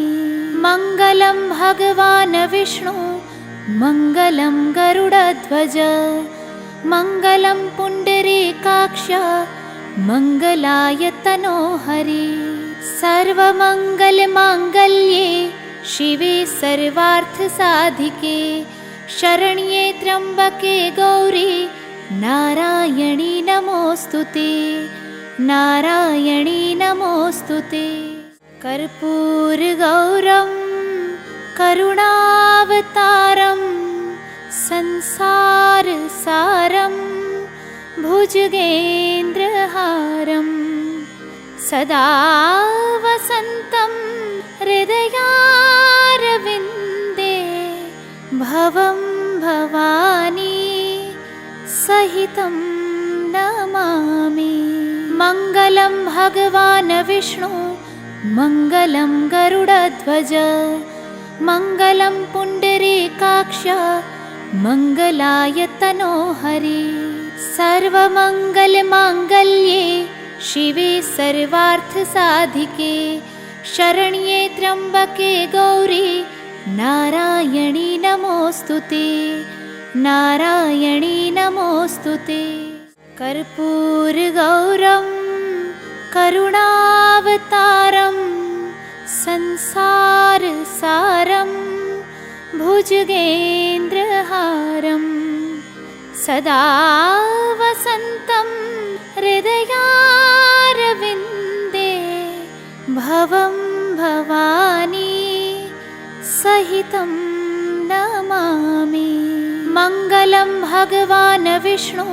मङ्गलं भगवान् विष्णु मङ्गलं गरुडध्वज मङ्गलं पुण्डरीकाक्ष मङ्गलाय तनोहरि। सर्वमङ्गलमाङ्गल्ये शिवे सर्वार्थसाधिके शरण्ये त्र्यम्बके गौरी नारायणी नमोऽस्तुते नारायणी नमोऽस्तुते। कर्पूरगौरं करुणावतारं संसारसारं भुजगेन्द्रहारं सदा वसन्तं हृदयारविन्दे भवं भवानी सहितं नमामि। मङ्गलं भगवान् विष्णु मङ्गलं गरुडध्वज मङ्गलं पुण्डरीकाक्ष मङ्गलाय तनोहरि। सर्वमङ्गलमाङ्गल्ये शिवे सर्वार्थसाधिके शरण्ये त्र्यम्बके गौरी नारायणी नमोऽस्तुते नारायणी नमोऽस्तुते। कर्पूरगौरं करुणावतारं संसारसारं भुजगेन्द्रहारं सदा वसन्तं हृदयारविन्दे भवं भवानी सहितं नमामि। मङ्गलं भगवान् विष्णु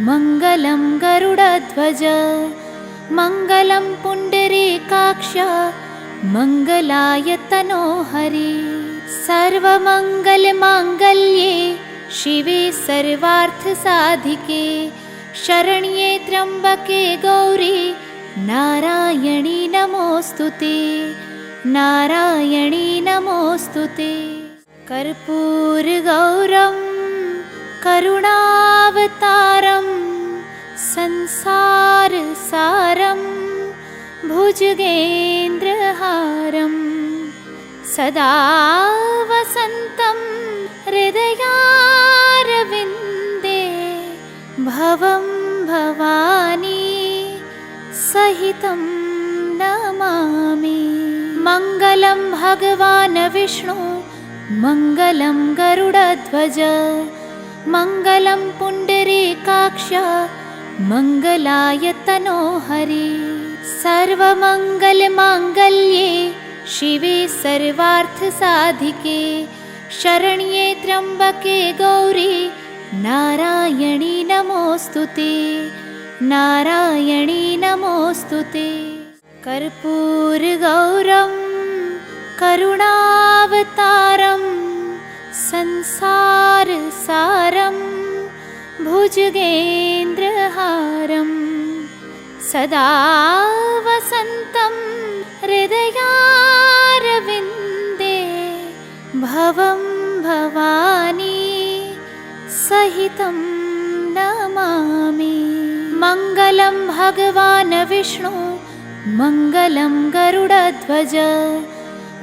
मङ्गलं गरुडध्वज मङ्गलं पुण्डरीकाक्ष मङ्गलाय तनोहरि। सर्वमङ्गलमाङ्गल्ये शिवे सर्वार्थसाधिके शरण्ये त्र्यम्बके गौरी नारायणी नमोऽस्तुते नारायणी नमोऽस्तुते। कर्पूरगौरं करुणावतारं संसारसारं भुजगेन्द्रहारं सदा वसन्तं हृदयारविन्दे भवं भवानी सहितं नमामि। मङ्गलं भगवान् विष्णु मङ्गलं गरुडध्वज मङ्गलं पुण्डरीकाक्ष मङ्गलाय तनोहरि। सर्वमङ्गलमाङ्गल्ये शिवे सर्वार्थसाधिके शरण्ये त्र्यम्बके गौरी नारायणी नमोऽस्तुते नारायणी नमोऽस्तुते। कर्पूरगौरं करुणावतारं संसारसारं भुजगेन्द्रहारं सदा वसन्तं हृदयारविन्दे भवं भवानी सहितं नमामि। मङ्गलं भगवान् विष्णु मङ्गलं गरुडध्वज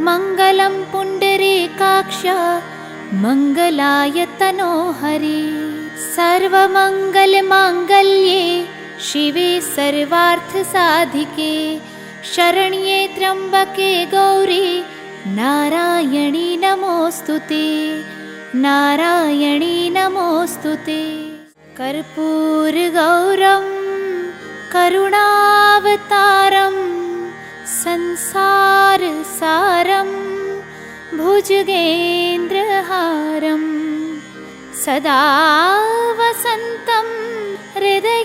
मङ्गलं पुण्डरीकाक्ष मङ्गलाय तनोहरि। सर्वमङ्गलमाङ्गल्ये शिवे सर्वार्थसाधिके शरण्ये त्र्यम्बके गौरी नारायणी नमोऽस्तुते नारायणी नमोऽस्तुते। कर्पूरगौरं करुणावतारं संसारसारं भुजगेन्द्रहारं सदा वसन्तं हृदयारविन्दे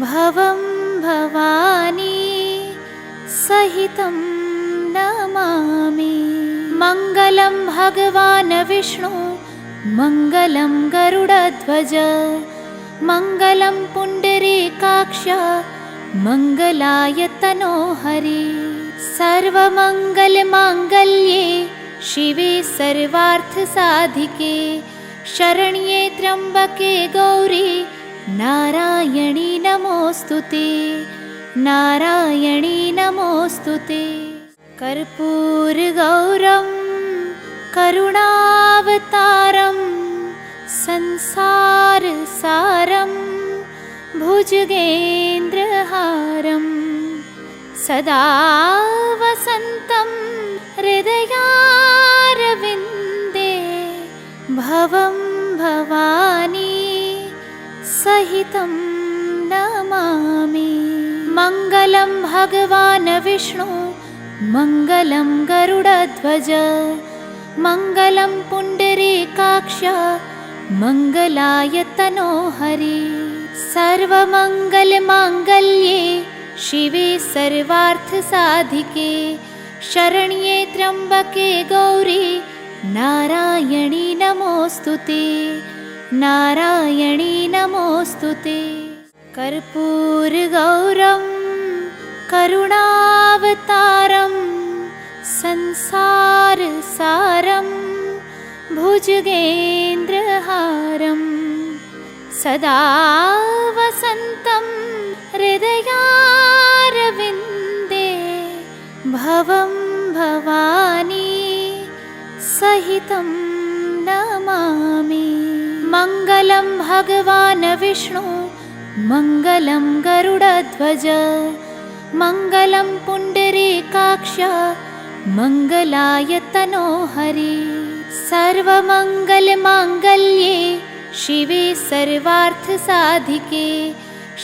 भवं भवानी सहितं नमामि। मङ्गलं भगवान् विष्णु मङ्गलं गरुडध्वज मङ्गलं पुण्डरीकाक्ष मङ्गलाय तनोहरि। सर्वमङ्गलमाङ्गल्ये शिवे सर्वार्थसाधिके शरण्ये त्र्यम्बके गौरी नारायणी नमोऽस्तुते, नारायणी नमोऽस्तुते। कर्पूरगौरं करुणावतारं संसारसारं भुजगेन्द्रहारं सदा वसन्तं हृदयारविन्दे भवं भवानी सहितं नमामि। मङ्गलं भगवान् विष्णु मङ्गलं गरुडध्वज मङ्गलं पुण्डरीकाक्ष मङ्गलायतनो हरि। सर्वमङ्गलमाङ्गल्ये शिवे सर्वार्थसाधिके शरण्ये त्र्यम्बके गौरी नारायणी नमोऽस्तुते, नारायणी नमोऽस्तुते। कर्पूरगौरं करुणावतारं संसारसारं भुजगेन्द्रहारं सदा वसन्तं हृदयारविन्दे भवं भवानी सहितं नमामि। मङ्गलं भगवान् विष्णु मङ्गलं गरुडध्वज मङ्गलं पुण्डरीकाक्ष मङ्गलायतनो हरि। सर्वमङ्गलमाङ्गल्ये शिवे सर्वार्थसाधिके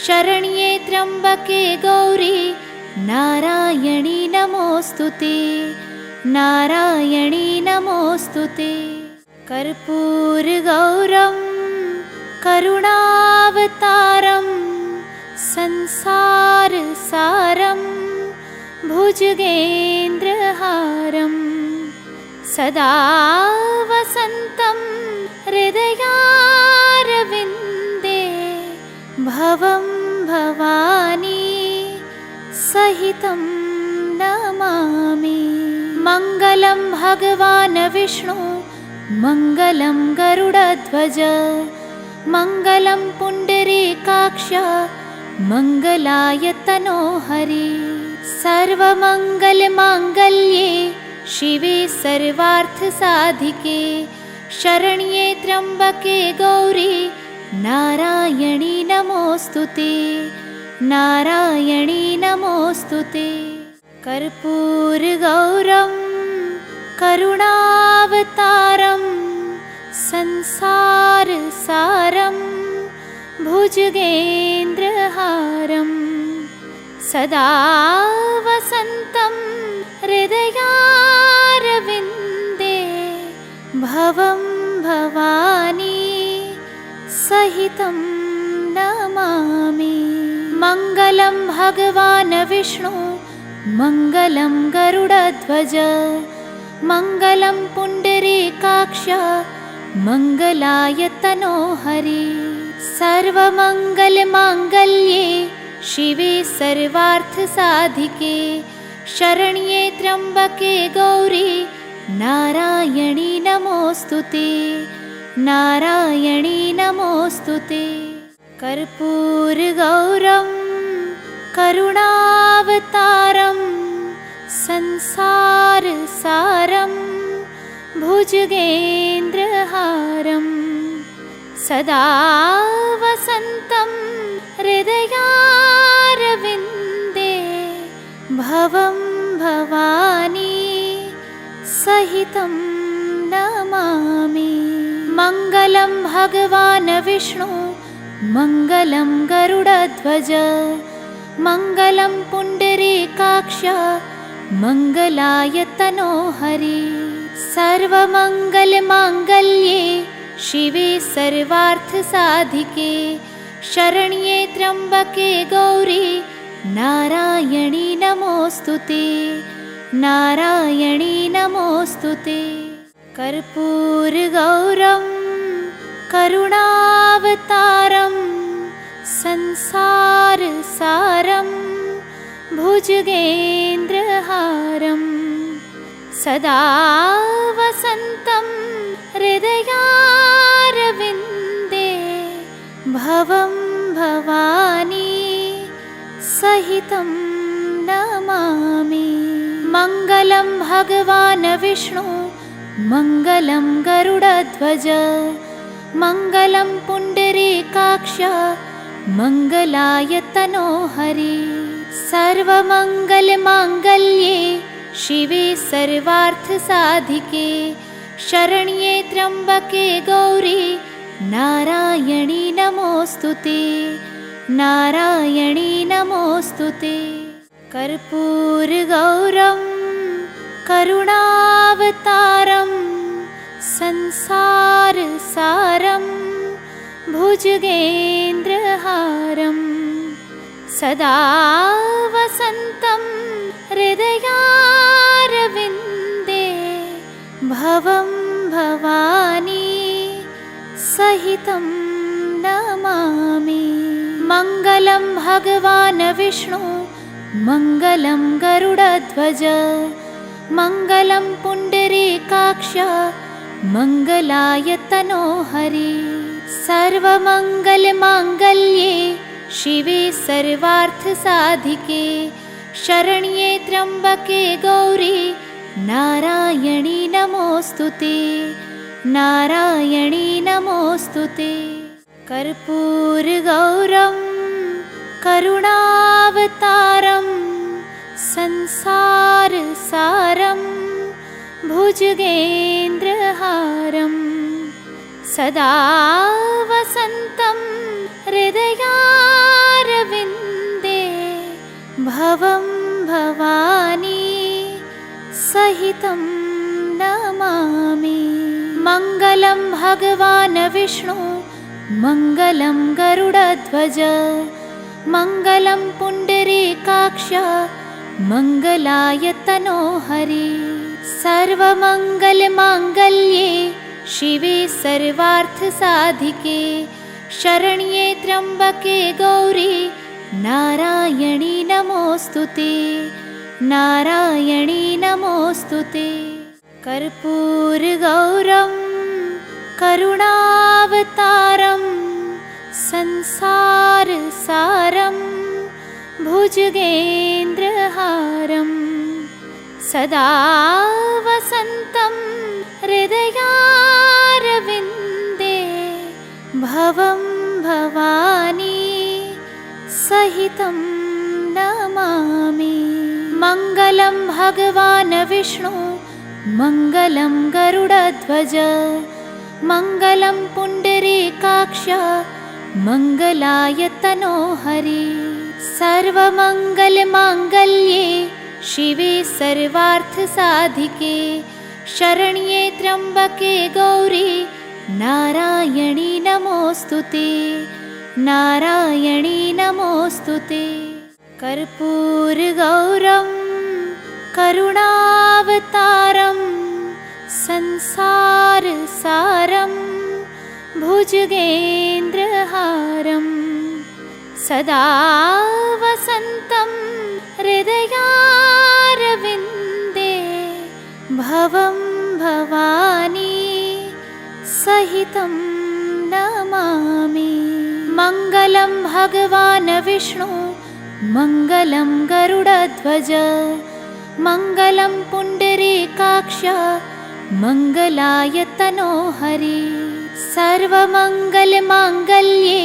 शरण्ये त्र्यम्बके गौरी नारायणी नमोऽस्तुते, नारायणी नमोऽस्तुते। कर्पूरगौरं करुणावतारं संसारसारं भुजगेन्द्रहारं सदा वसन्तं हृदयारविन्दे भवं भवानी सहितं नमामि। मङ्गलं भगवान् विष्णु मङ्गलं गरुडध्वज मङ्गलं पुण्डरीकाक्ष मङ्गलायतनो हरि। सर्वमङ्गलमाङ्गल्ये शिवे सर्वार्थसाधिके शरण्ये त्र्यम्बके गौरी नारायणी नमोऽस्तुते, नारायणी नमोऽस्तुते। कर्पूरगौरं करुणावतारं संसारसारं भुजगेन्द्रहारं सदा वसन्तं हृदयारविन्दे भवं भवानी सहितं नमामि। मङ्गलं भगवान् विष्णु मङ्गलं गरुडध्वज मङ्गलं पुण्डरीकाक्ष मङ्गलायतनो हरि। सर्वमङ्गलमाङ्गल्ये शिवे सर्वार्थसाधिके शरण्ये त्र्यम्बके गौरी नारायणी नमोऽस्तुते, नारायणी नमोऽस्तुते। कर्पूरगौरं करुणावतारं संसारसारं भुजगेन्द्रहारं सदा वसन्तं हृदयारविन्दे भवं भवानी सहितं नमामि। मङ्गलं भगवान् विष्णु मङ्गलं गरुडध्वज मङ्गलं पुण्डरीकाक्ष मङ्गलायतनो हरि। सर्वमङ्गलमाङ्गल्ये शिवे सर्वार्थसाधिके शरण्ये त्र्यम्बके गौरी नारायणी नमोऽस्तुते, नारायणी नमोऽस्तुते। कर्पूरगौरं करुणावतारं संसारसारं भुजगेन्द्रहारं सदा वसन्तं हृदयारविन्दे भवं भवानी सहितं नमामि। मङ्गलं भगवान् विष्णु मङ्गलं गरुडध्वज मङ्गलं पुण्डरीकाक्ष मङ्गलायतनो हरि। सर्वमङ्गलमाङ्गल्ये शिवे सर्वार्थसाधिके शरण्ये त्र्यम्बके गौरी नारायणी नमोऽस्तुते नारायणी नमोऽस्तुते। कर्पूरगौरं करुणावतारं संसारसारं भुजगेन्द्रहारं सदा वसन्तं हृदयारविन्दे भवं भवानी सहितं नमामि। मङ्गलं भगवान् विष्णु मङ्गलं गरुडध्वज मङ्गलं पुण्डरीकाक्ष मङ्गलायतनो हरि। सर्वमङ्गलमाङ्गल्ये शिवे सर्वार्थसाधिके शरण्ये त्र्यम्बके गौरी नारायणी नमोऽस्तुते नारायणी नमोऽस्तुते। कर्पूरगौरं करुणावतारं संसारसारं भुजगेन्द्रहारं सदा वसन्तं हृदयारविन्दे भवं भवानी सहितं नमामि। मङ्गलं भगवान् विष्णु मङ्गलं गरुडध्वज मङ्गलं पुण्डरीकाक्ष मङ्गलायतनो हरि। सर्वमङ्गलमाङ्गल्ये शिवे सर्वार्थसाधिके शरण्ये त्र्यम्बके गौरी नारायणी नमोऽस्तुते नारायणी नमोऽस्तुते। कर्पूरगौरं करुणावतारं संसारसारं भुजगेन्द्रहारं सदा वसन्तं हृदयारविन्दे भवं भवानी सहितं नमामि। मङ्गलं भगवान् विष्णु मङ्गलं गरुडध्वज मङ्गलं पुण्डरीकाक्ष मङ्गलायतनो हरि। सर्वमङ्गलमाङ्गल्ये शिवे सर्वार्थसाधिके शरण्ये त्र्यम्बके गौरी नारायणी नमोऽस्तुते नारायणी नमोऽस्तुते। कर्पूरगौरं करुणावतारं संसारसारं भुजगेन्द्रहारं सदा वसन्तं हृदयारविन्दे भवं भवानी सहितं नमामि। मङ्गलं भगवान् विष्णु मङ्गलं गरुडध्वज मङ्गलं पुण्डरीकाक्ष मङ्गलायतनो हरि। सर्वमङ्गलमाङ्गल्ये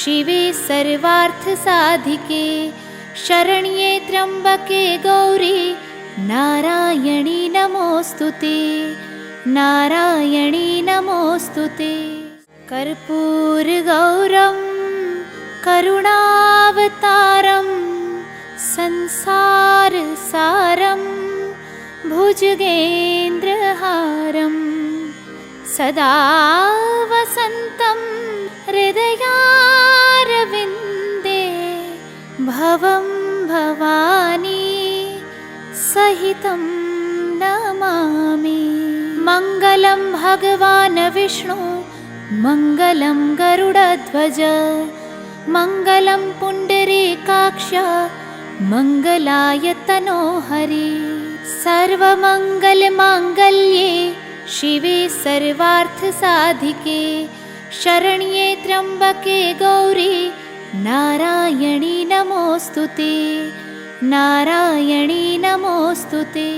शिवे सर्वार्थसाधिके शरण्ये त्र्यम्बके गौरी नारायणी नमोऽस्तुते नारायणी नमोऽस्तुते। कर्पूरगौरं करुणावतारं संसारसारं भुजगेन्द्रहारं सदा वसन्तं हृदयारविन्दे भवं भवानी सहितं नमामि। मङ्गलं भगवान् विष्णु मङ्गलं गरुडध्वज मङ्गलं पुण्डरीकाक्ष मङ्गलायतनो हरि। सर्वमङ्गलमाङ्गल्ये शिवे सर्वार्थसाधिके शरण्ये त्र्यम्बके गौरी नारायणी नमोऽस्तुते, नारायणी नमोऽस्तुते।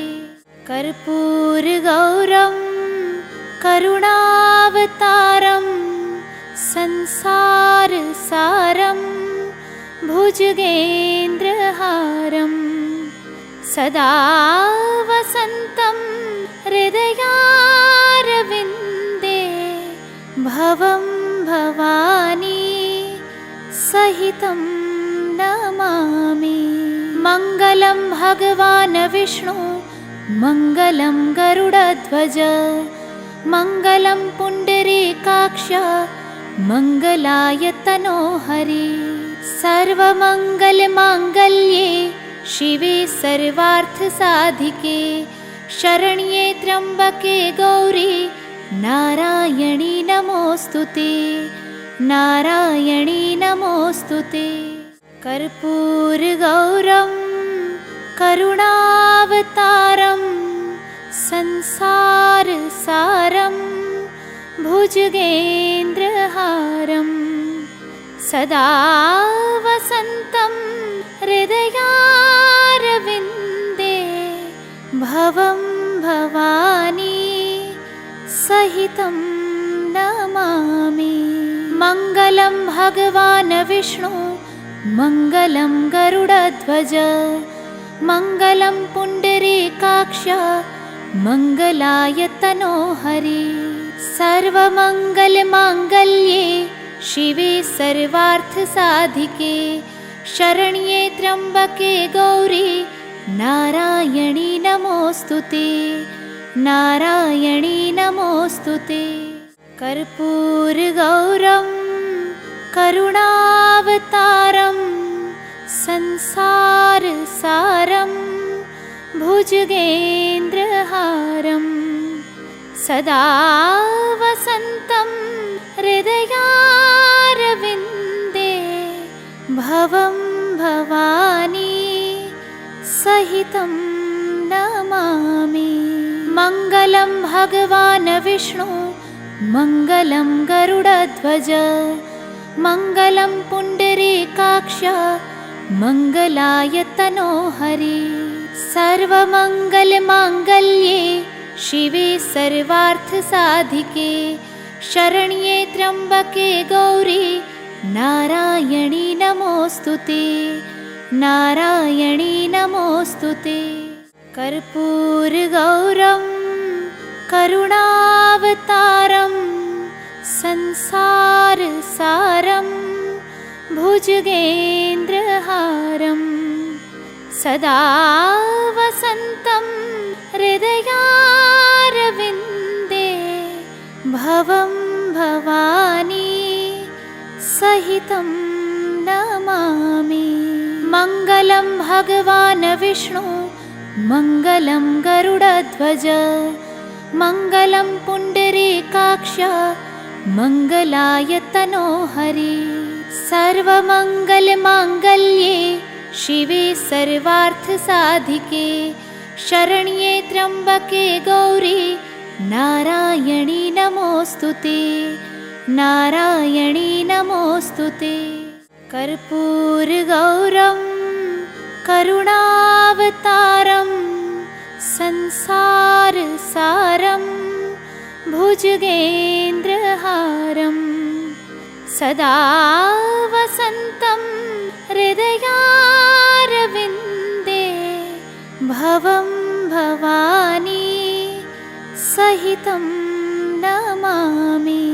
कर्पूरगौरं करुणावतारं संसारसारं भुजगेन्द्रहारं सदा वसन्तं हृदयारविन्दे भवं भवानी सहितं नमामि। मङ्गलं भगवान् विष्णु मङ्गलं गरुडध्वज मङ्गलं पुण्डरीकाक्ष मङ्गलाय तनोहरि। सर्वमङ्गलमाङ्गल्ये शिवे सर्वार्थसाधिके शरण्ये त्र्यम्बके गौरी नारायणी नमोऽस्तुते, नारायणी नमोऽस्तुते। कर्पूरगौरं करुणावतारं संसारसारं भुजगेन्द्रहारं सदा वसन्तं हृदयारविन्दे भवं भवानी सहितं नमामि। मङ्गलं भगवान् विष्णु मङ्गलं गरुडध्वज मङ्गलं पुण्डरीकाक्ष मङ्गलाय तनोहरि। सर्वमङ्गलमाङ्गल्ये शिवे सर्वार्थसाधिके शरण्ये त्र्यम्बके गौरी नारायणी नमोऽस्तुते, नारायणी नमोऽस्तुते। कर्पूरगौरं करुणावतारं संसारसारं भुजगेन्द्रहारं सदा वसन्तं हृदयारविन्दे भवं भवानी सहितं नमामि। मङ्गलं भगवान् विष्णु मङ्गलं गरुडध्वज मङ्गलं पुण्डरीकाक्ष मङ्गलाय तनोहरि। सर्वमङ्गलमाङ्गल्ये शिवे सर्वार्थसाधिके शरण्ये त्र्यम्बके गौरी नारायणी नमोऽस्तुते, नारायणी नमोऽस्तुते। कर्पूरगौरं करुणावतारं संसारसारं भुजगेन्द्रहारं सदा वसन्तं हृदयारविन्दे भवं भवानी सहितं नमामि। मङ्गलं भगवान् विष्णु मङ्गलं गरुडध्वज मङ्गलं पुण्डरीकाक्ष मङ्गलाय तनोहरि। सर्वमङ्गलमाङ्गल्ये शिवे सर्वार्थसाधिके शरण्ये त्र्यम्बके गौरी नारायणी नमोऽस्तुते, नारायणी नमोऽस्तुते। कर्पूरगौरं करुणावतारं संसारसारं भुजगेन्द्रहारं सदा वसन्तं हृदयारविन्दे भवं भवानी सहितं नमामि।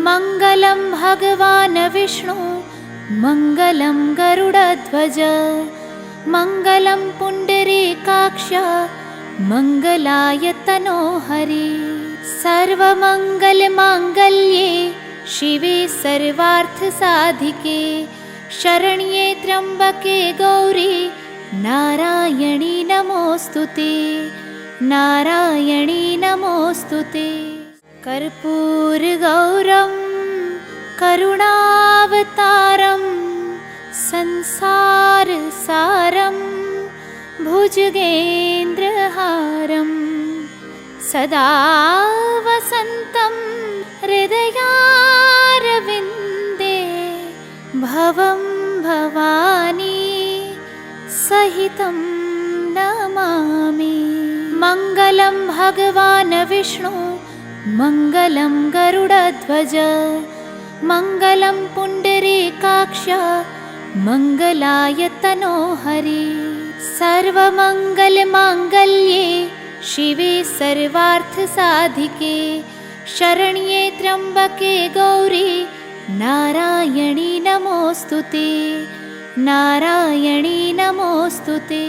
मङ्गलं भगवान् विष्णु मङ्गलं गरुडध्वज मङ्गलं पुण्डरीकाक्ष मङ्गलाय तनोहरि। सर्वमङ्गलमाङ्गल्ये शिवे सर्वार्थसाधिके शरण्ये त्र्यम्बके गौरी नारायणी नमोऽस्तुते, नारायणी नमोऽस्तुते। कर्पूरगौरं करुणावतारं संसारसारं भुजगेन्द्रहारं सदा वसन्तं हृदयारविन्दे भवं भवानी सहितं नमामि। मङ्गलं भगवान् विष्णु मङ्गलं गरुडध्वज मङ्गलं पुण्डरीकाक्ष मङ्गलाय तनोहरि। सर्वमङ्गलमाङ्गल्ये शिवे सर्वार्थसाधिके शरण्ये त्र्यम्बके गौरी नारायणी नमोऽस्तुते नारायणी नमोऽस्तुते।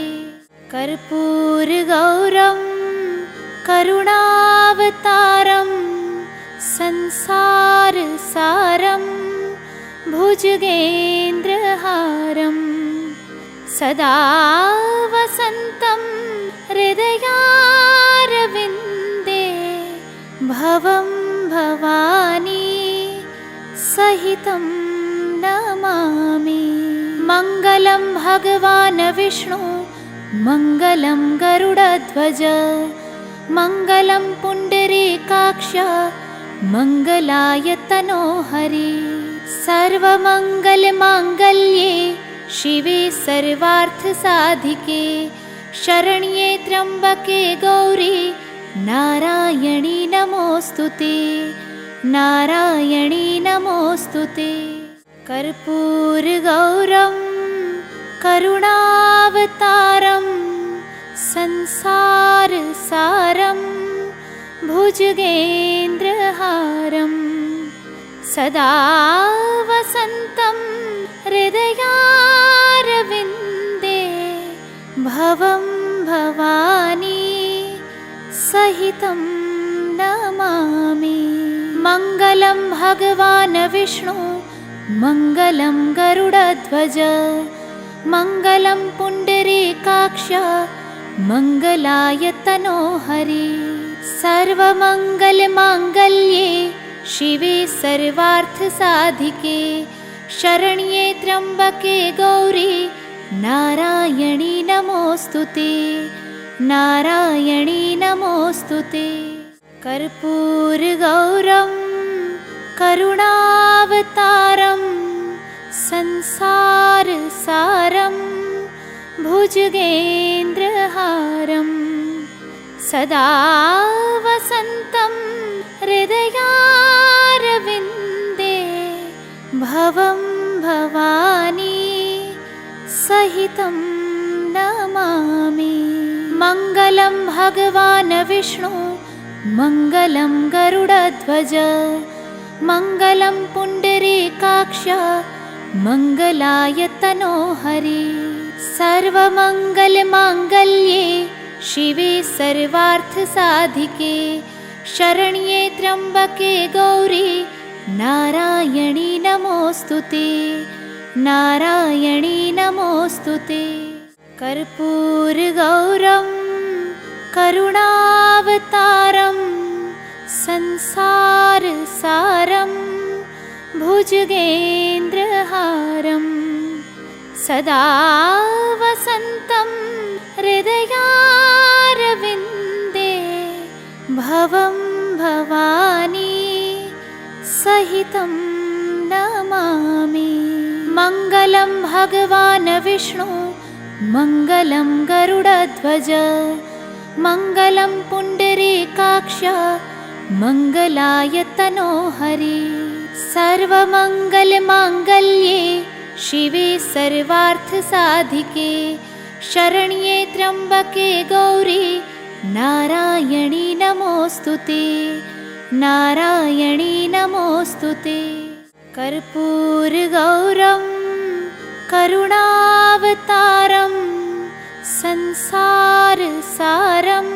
कर्पूरगौरं करुणावतारं संसारसारं भुजगेन्द्रहारं सदा वसन्तं हृदयारविन्दे भवं भवानी सहितं नमामि। मङ्गलं भगवान् विष्णु मङ्गलं गरुडध्वज मङ्गलं पुण्डरीकाक्ष मङ्गलाय तनोहरि। सर्वमङ्गलमाङ्गल्ये शिवे सर्वार्थसाधिके शरण्ये त्र्यम्बके गौरी नारायणी नमोऽस्तुते नारायणी नमोऽस्तुते। कर्पूरगौरं करुणावतारं संसारसारं भुजगेन्द्रहारं सदा वसन्तं हृदयारविन्दे भवं भवानी सहितं नमामि। मङ्गलं भगवान् विष्णु मङ्गलं गरुडध्वज मङ्गलं पुण्डरीकाक्ष मङ्गलाय तनोहरि। सर्वमङ्गलमाङ्गल्ये शिवे सर्वार्थसाधिके शरण्ये त्र्यम्बके गौरी नारायणी नमोऽस्तुते नारायणी नमोऽस्तुते। कर्पूरगौरं करुणावतारं संसारसारं भुजगेन्द्रहारं सदा वसन्तं हृदयारविन्दे भवं भवानी सहितं नमामि। मङ्गलं भगवान् विष्णु मङ्गलं गरुडध्वज मङ्गलं पुण्डरीकाक्ष मङ्गलाय तनोहरि। सर्वमङ्गलमाङ्गल्ये शिवे सर्वार्थसाधिके शरण्ये त्र्यम्बके गौरी नारायणी नमोऽस्तुते नारायणी नमोऽस्तुते। कर्पूरगौरं करुणावतारं संसारसारं भुजगेन्द्रहारं सदा वसन्तं हृदयारविन्दे भवं भवानी सहितं नमामि। मङ्गलं भगवान् विष्णु मङ्गलं गरुडध्वज मङ्गलं पुण्डरीकाक्ष मङ्गलाय तनोहरि। सर्वमङ्गलमाङ्गल्ये शिवे सर्वार्थसाधिके शरण्ये त्र्यम्बके गौरी नारायणी नमोऽस्तुते नारायणी नमोऽस्तुते। कर्पूरगौरं करुणावतारं संसारसारं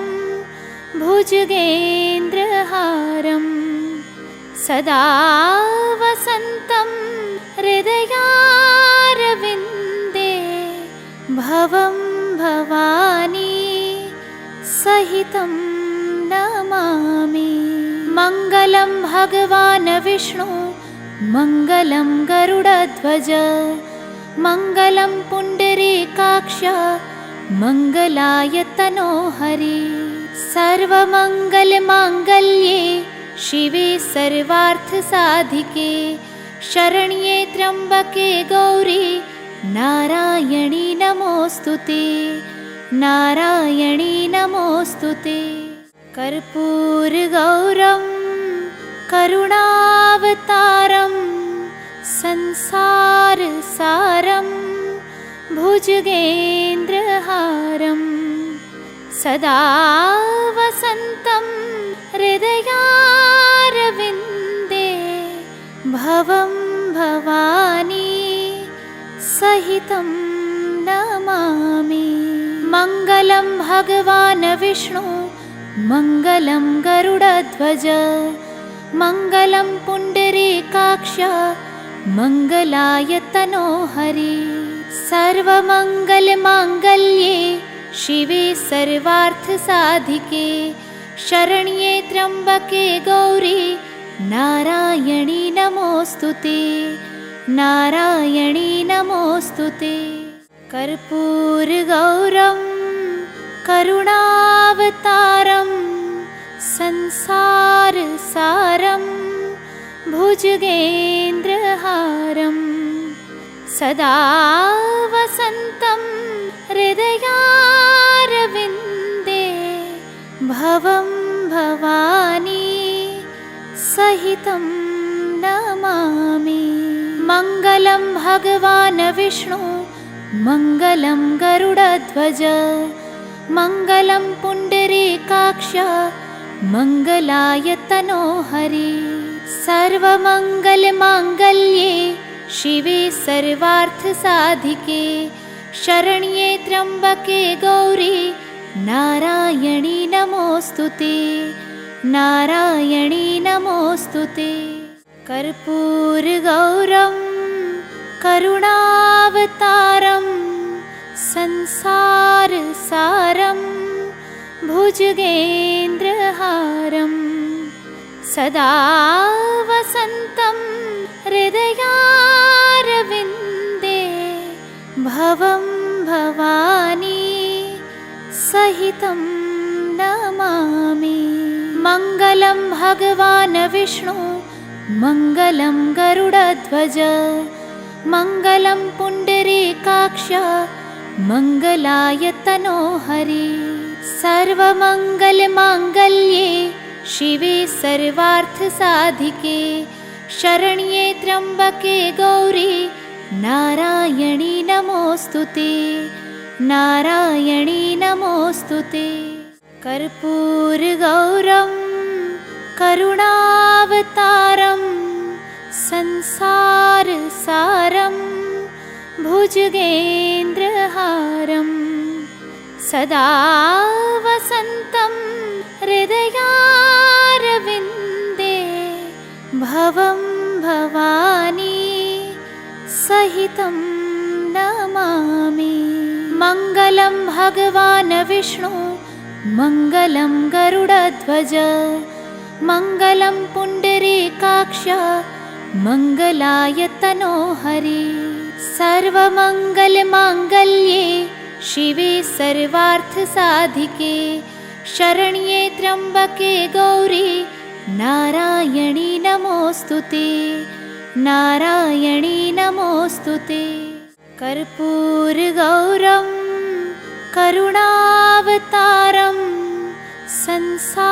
भुजगेन्द्रहारं सदा वसन्तं हृदयारविन्दे भवं भवानी सहितं नमामि। मङ्गलं भगवान् विष्णु मङ्गलं गरुडध्वज मङ्गलं पुण्डरीकाक्ष मङ्गलाय तनोहरि। सर्वमङ्गलमाङ्गल्ये शिवे सर्वार्थसाधिके शरण्ये त्र्यम्बके गौरी नारायणी नमोऽस्तुते, नारायणी नमोऽस्तुते। कर्पूरगौरं करुणावतारं संसारसारं भुजगेन्द्रहारं सदा वसन्तं हृदयारविन्दे भवं भवानी सहितं नमामि। मङ्गलं भगवान् विष्णु मङ्गलं गरुडध्वज मङ्गलं पुण्डरीकाक्ष मङ्गलाय तनोहरि। सर्वमङ्गलमाङ्गल्ये शिवे सर्वार्थसाधिके शरण्ये त्र्यम्बके गौरी नारायणी नमोऽस्तुते, नारायणी नमोऽस्तुते। कर्पूरगौरं करुणावतारं संसारसारं भुजगेन्द्रहारं सदा वसन्तं हृदयारविन्दे भवं भवानी सहितं नमामि। मङ्गलं भगवान् विष्णु मङ्गलं गरुडध्वज मङ्गलं पुण्डरीकाक्ष मङ्गलाय तनोहरि। सर्वमङ्गलमाङ्गल्ये शिवे सर्वार्थसाधिके शरण्ये त्र्यम्बके गौरी नारायणी नमोऽस्तुते, नारायणी नमोऽस्तुते। कर्पूरगौरं करुणावतारं संसारसारं भुजगेन्द्रहारं सदा वसन्तं हृदयारविन्दे भवं भवानी सहितं नमामि। मङ्गलं भगवान् विष्णु मङ्गलं गरुडध्वज मङ्गलं पुण्डरीकाक्ष मङ्गलाय तनोहरि। सर्वमङ्गलमाङ्गल्ये शिवे सर्वार्थसाधिके शरण्ये त्र्यम्बके गौरी नारायणी नमोऽस्तुते, नारायणी नमोऽस्तुते। कर्पूरगौरं करुणावतारं संसारसारं भुजगेन्द्रहारं सदा वसन्तं हृदयारविन्दे भवं भवानी सहितं नमामि। मङ्गलं भगवान् विष्णु मङ्गलं गरुडध्वज मङ्गलं पुण्डरीकाक्ष मङ्गलाय तनोहरि। सर्वमङ्गलमाङ्गल्ये शिवे सर्वार्थसाधिके शरण्ये त्र्यम्बके गौरी नारायणी नमोऽस्तुते, नारायणी नमोऽस्तुते। कर्पूरगौरं करुणावतारं संसारसारं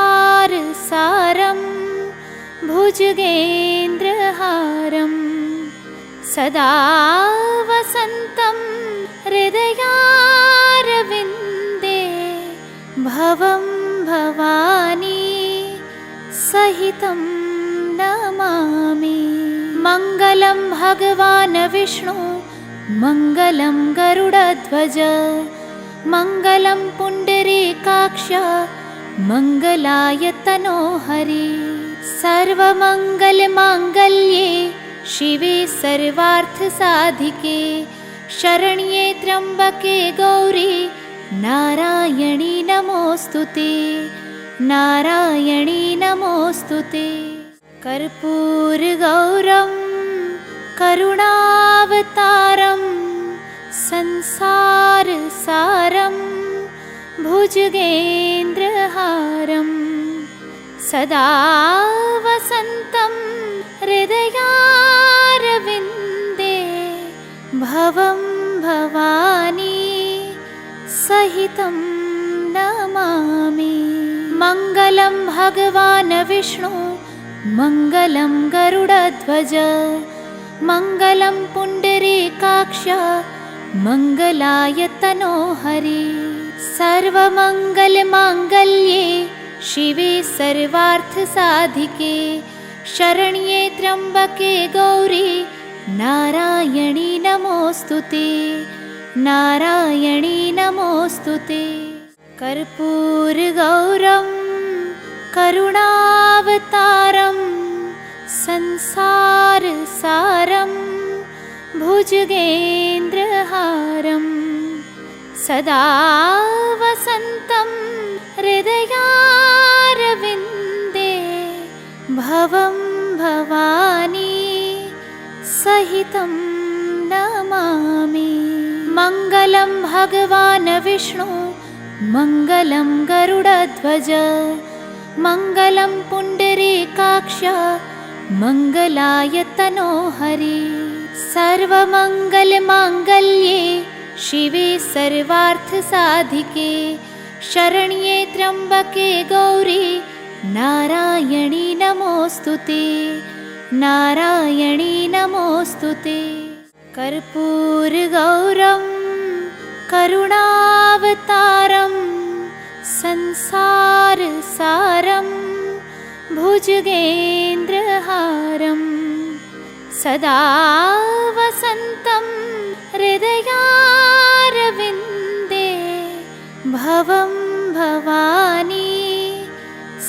भुजगेन्द्रहारं सदा वसन्तं हृदयारविन्दे भवं भवानी सहितं नमामि। मङ्गलं भगवान् विष्णु मङ्गलं गरुडध्वज मङ्गलं पुण्डरीकाक्ष मङ्गलाय तनोहरि। सर्वमङ्गलमाङ्गल्ये शिवे सर्वार्थसाधिके शरण्ये त्र्यम्बके गौरी नारायणी नमोऽस्तुते, नारायणी नमोऽस्तुते। कर्पूरगौरं करुणावतारं संसारसारं भुजगेन्द्रहारं सदा वसन्तं हृदयारविन्दे भवं भवानी सहितं नमामि। मङ्गलं भगवान् विष्णु मङ्गलं गरुडध्वज मङ्गलं पुण्डरीकाक्ष मङ्गलाय तनोहरि। सर्वमङ्गलमाङ्गल्ये शिवे सर्वार्थसाधिके शरण्ये त्र्यम्बके गौरी नारायणी नमोऽस्तुते नारायणी नमोऽस्तुते। कर्पूरगौरं करुणावतारं संसारसारं भुजगेन्द्रहारं सदा वसन्तं हृदयारविन्दे भवं भवानी सहितं नमामि। मङ्गलं भगवान् विष्णु मङ्गलं गरुडध्वज मङ्गलं पुण्डरीकाक्ष मङ्गलाय तनोहरि। सर्वमङ्गलमाङ्गल्ये शिवे सर्वार्थसाधिके शरण्ये त्र्यम्बके गौरी नारायणी नमोऽस्तुते नारायणी नमोऽस्तुते। कर्पूरगौरं करुणावतारं संसारसारं भुजगेन्द्रहारं सदा वसन्तं हृदयारविन्दे भवं भवानी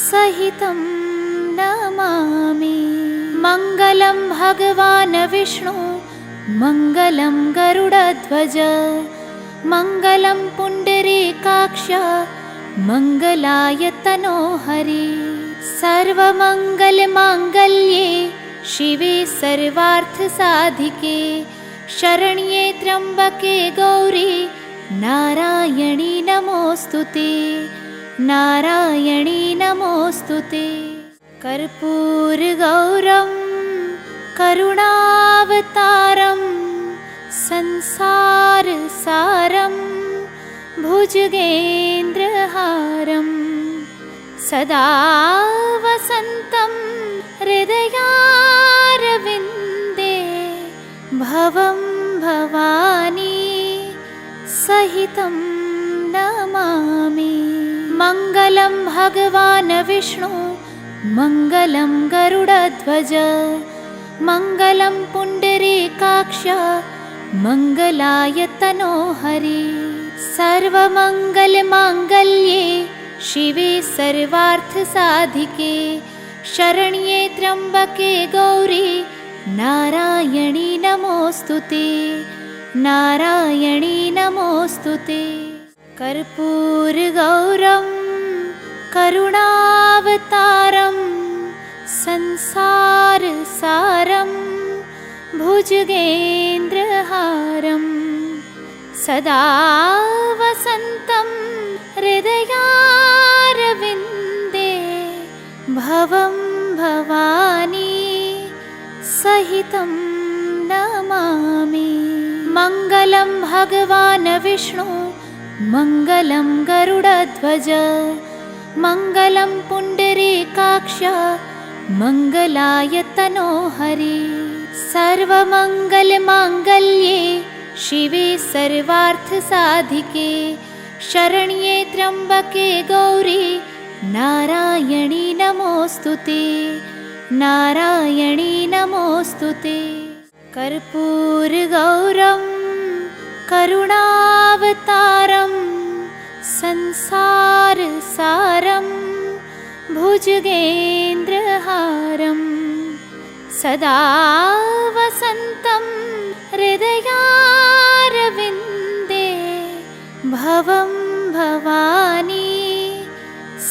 सहितं नमामि। मङ्गलं भगवान् विष्णु मङ्गलं गरुडध्वज मङ्गलं पुण्डरीकाक्ष मङ्गलाय तनोहरि। सर्वमङ्गलमाङ्गल्ये शिवे सर्वार्थसाधिके शरण्ये त्र्यम्बके गौरी नारायणी नमोऽस्तुते नारायणी नमोऽस्तुते। कर्पूरगौरं करुणावतारं संसारसारं भुजगेन्द्रहारं सदा वसन्तं हृदयारविन्दे भवं भवानी सहितं नमामि। मङ्गलं भगवान् विष्णु मङ्गलं गरुडध्वज मङ्गलं पुण्डरीकाक्ष मङ्गलाय तनोहरि। सर्वमङ्गलमाङ्गल्ये शिवे सर्वार्थसाधिके शरण्ये त्र्यम्बके गौरी नारायणी नमोऽस्तुते नारायणी नमोऽस्तुते। कर्पूरगौरं करुणावतारं संसारसारं भुजगेन्द्रहारं सदा वसन्तं हृदयारविन्दे भवं भवानी सहितं नमामि। मङ्गलं भगवान् विष्णु मङ्गलं गरुडध्वज मङ्गलं पुण्डरीकाक्ष मङ्गलाय तनोहरि। सर्वमङ्गलमाङ्गल्ये शिवे सर्वार्थसाधिके शरण्ये त्र्यम्बके गौरी नारायणी नमोऽस्तुते नारायणी नमोऽस्तुते। कर्पूरगौरं करुणावतारं संसारसारं भुजगेन्द्रहारं सदा वसन्तं हृदयारविन्दे भवं भवानी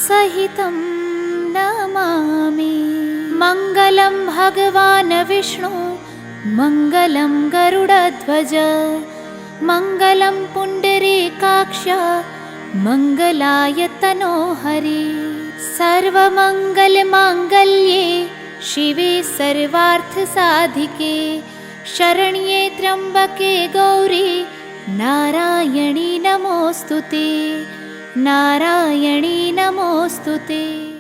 सहितं नमामि। मङ्गलं भगवान् विष्णु मङ्गलं गरुडध्वज मङ्गलं पुण्डरीकाक्ष मङ्गलाय तनोहरि। सर्वमङ्गलमाङ्गल्ये शिवे सर्वार्थसाधिके शरण्ये त्र्यम्बके गौरी नारायणी नमोऽस्तुते, नारायणी नमोऽस्तुते।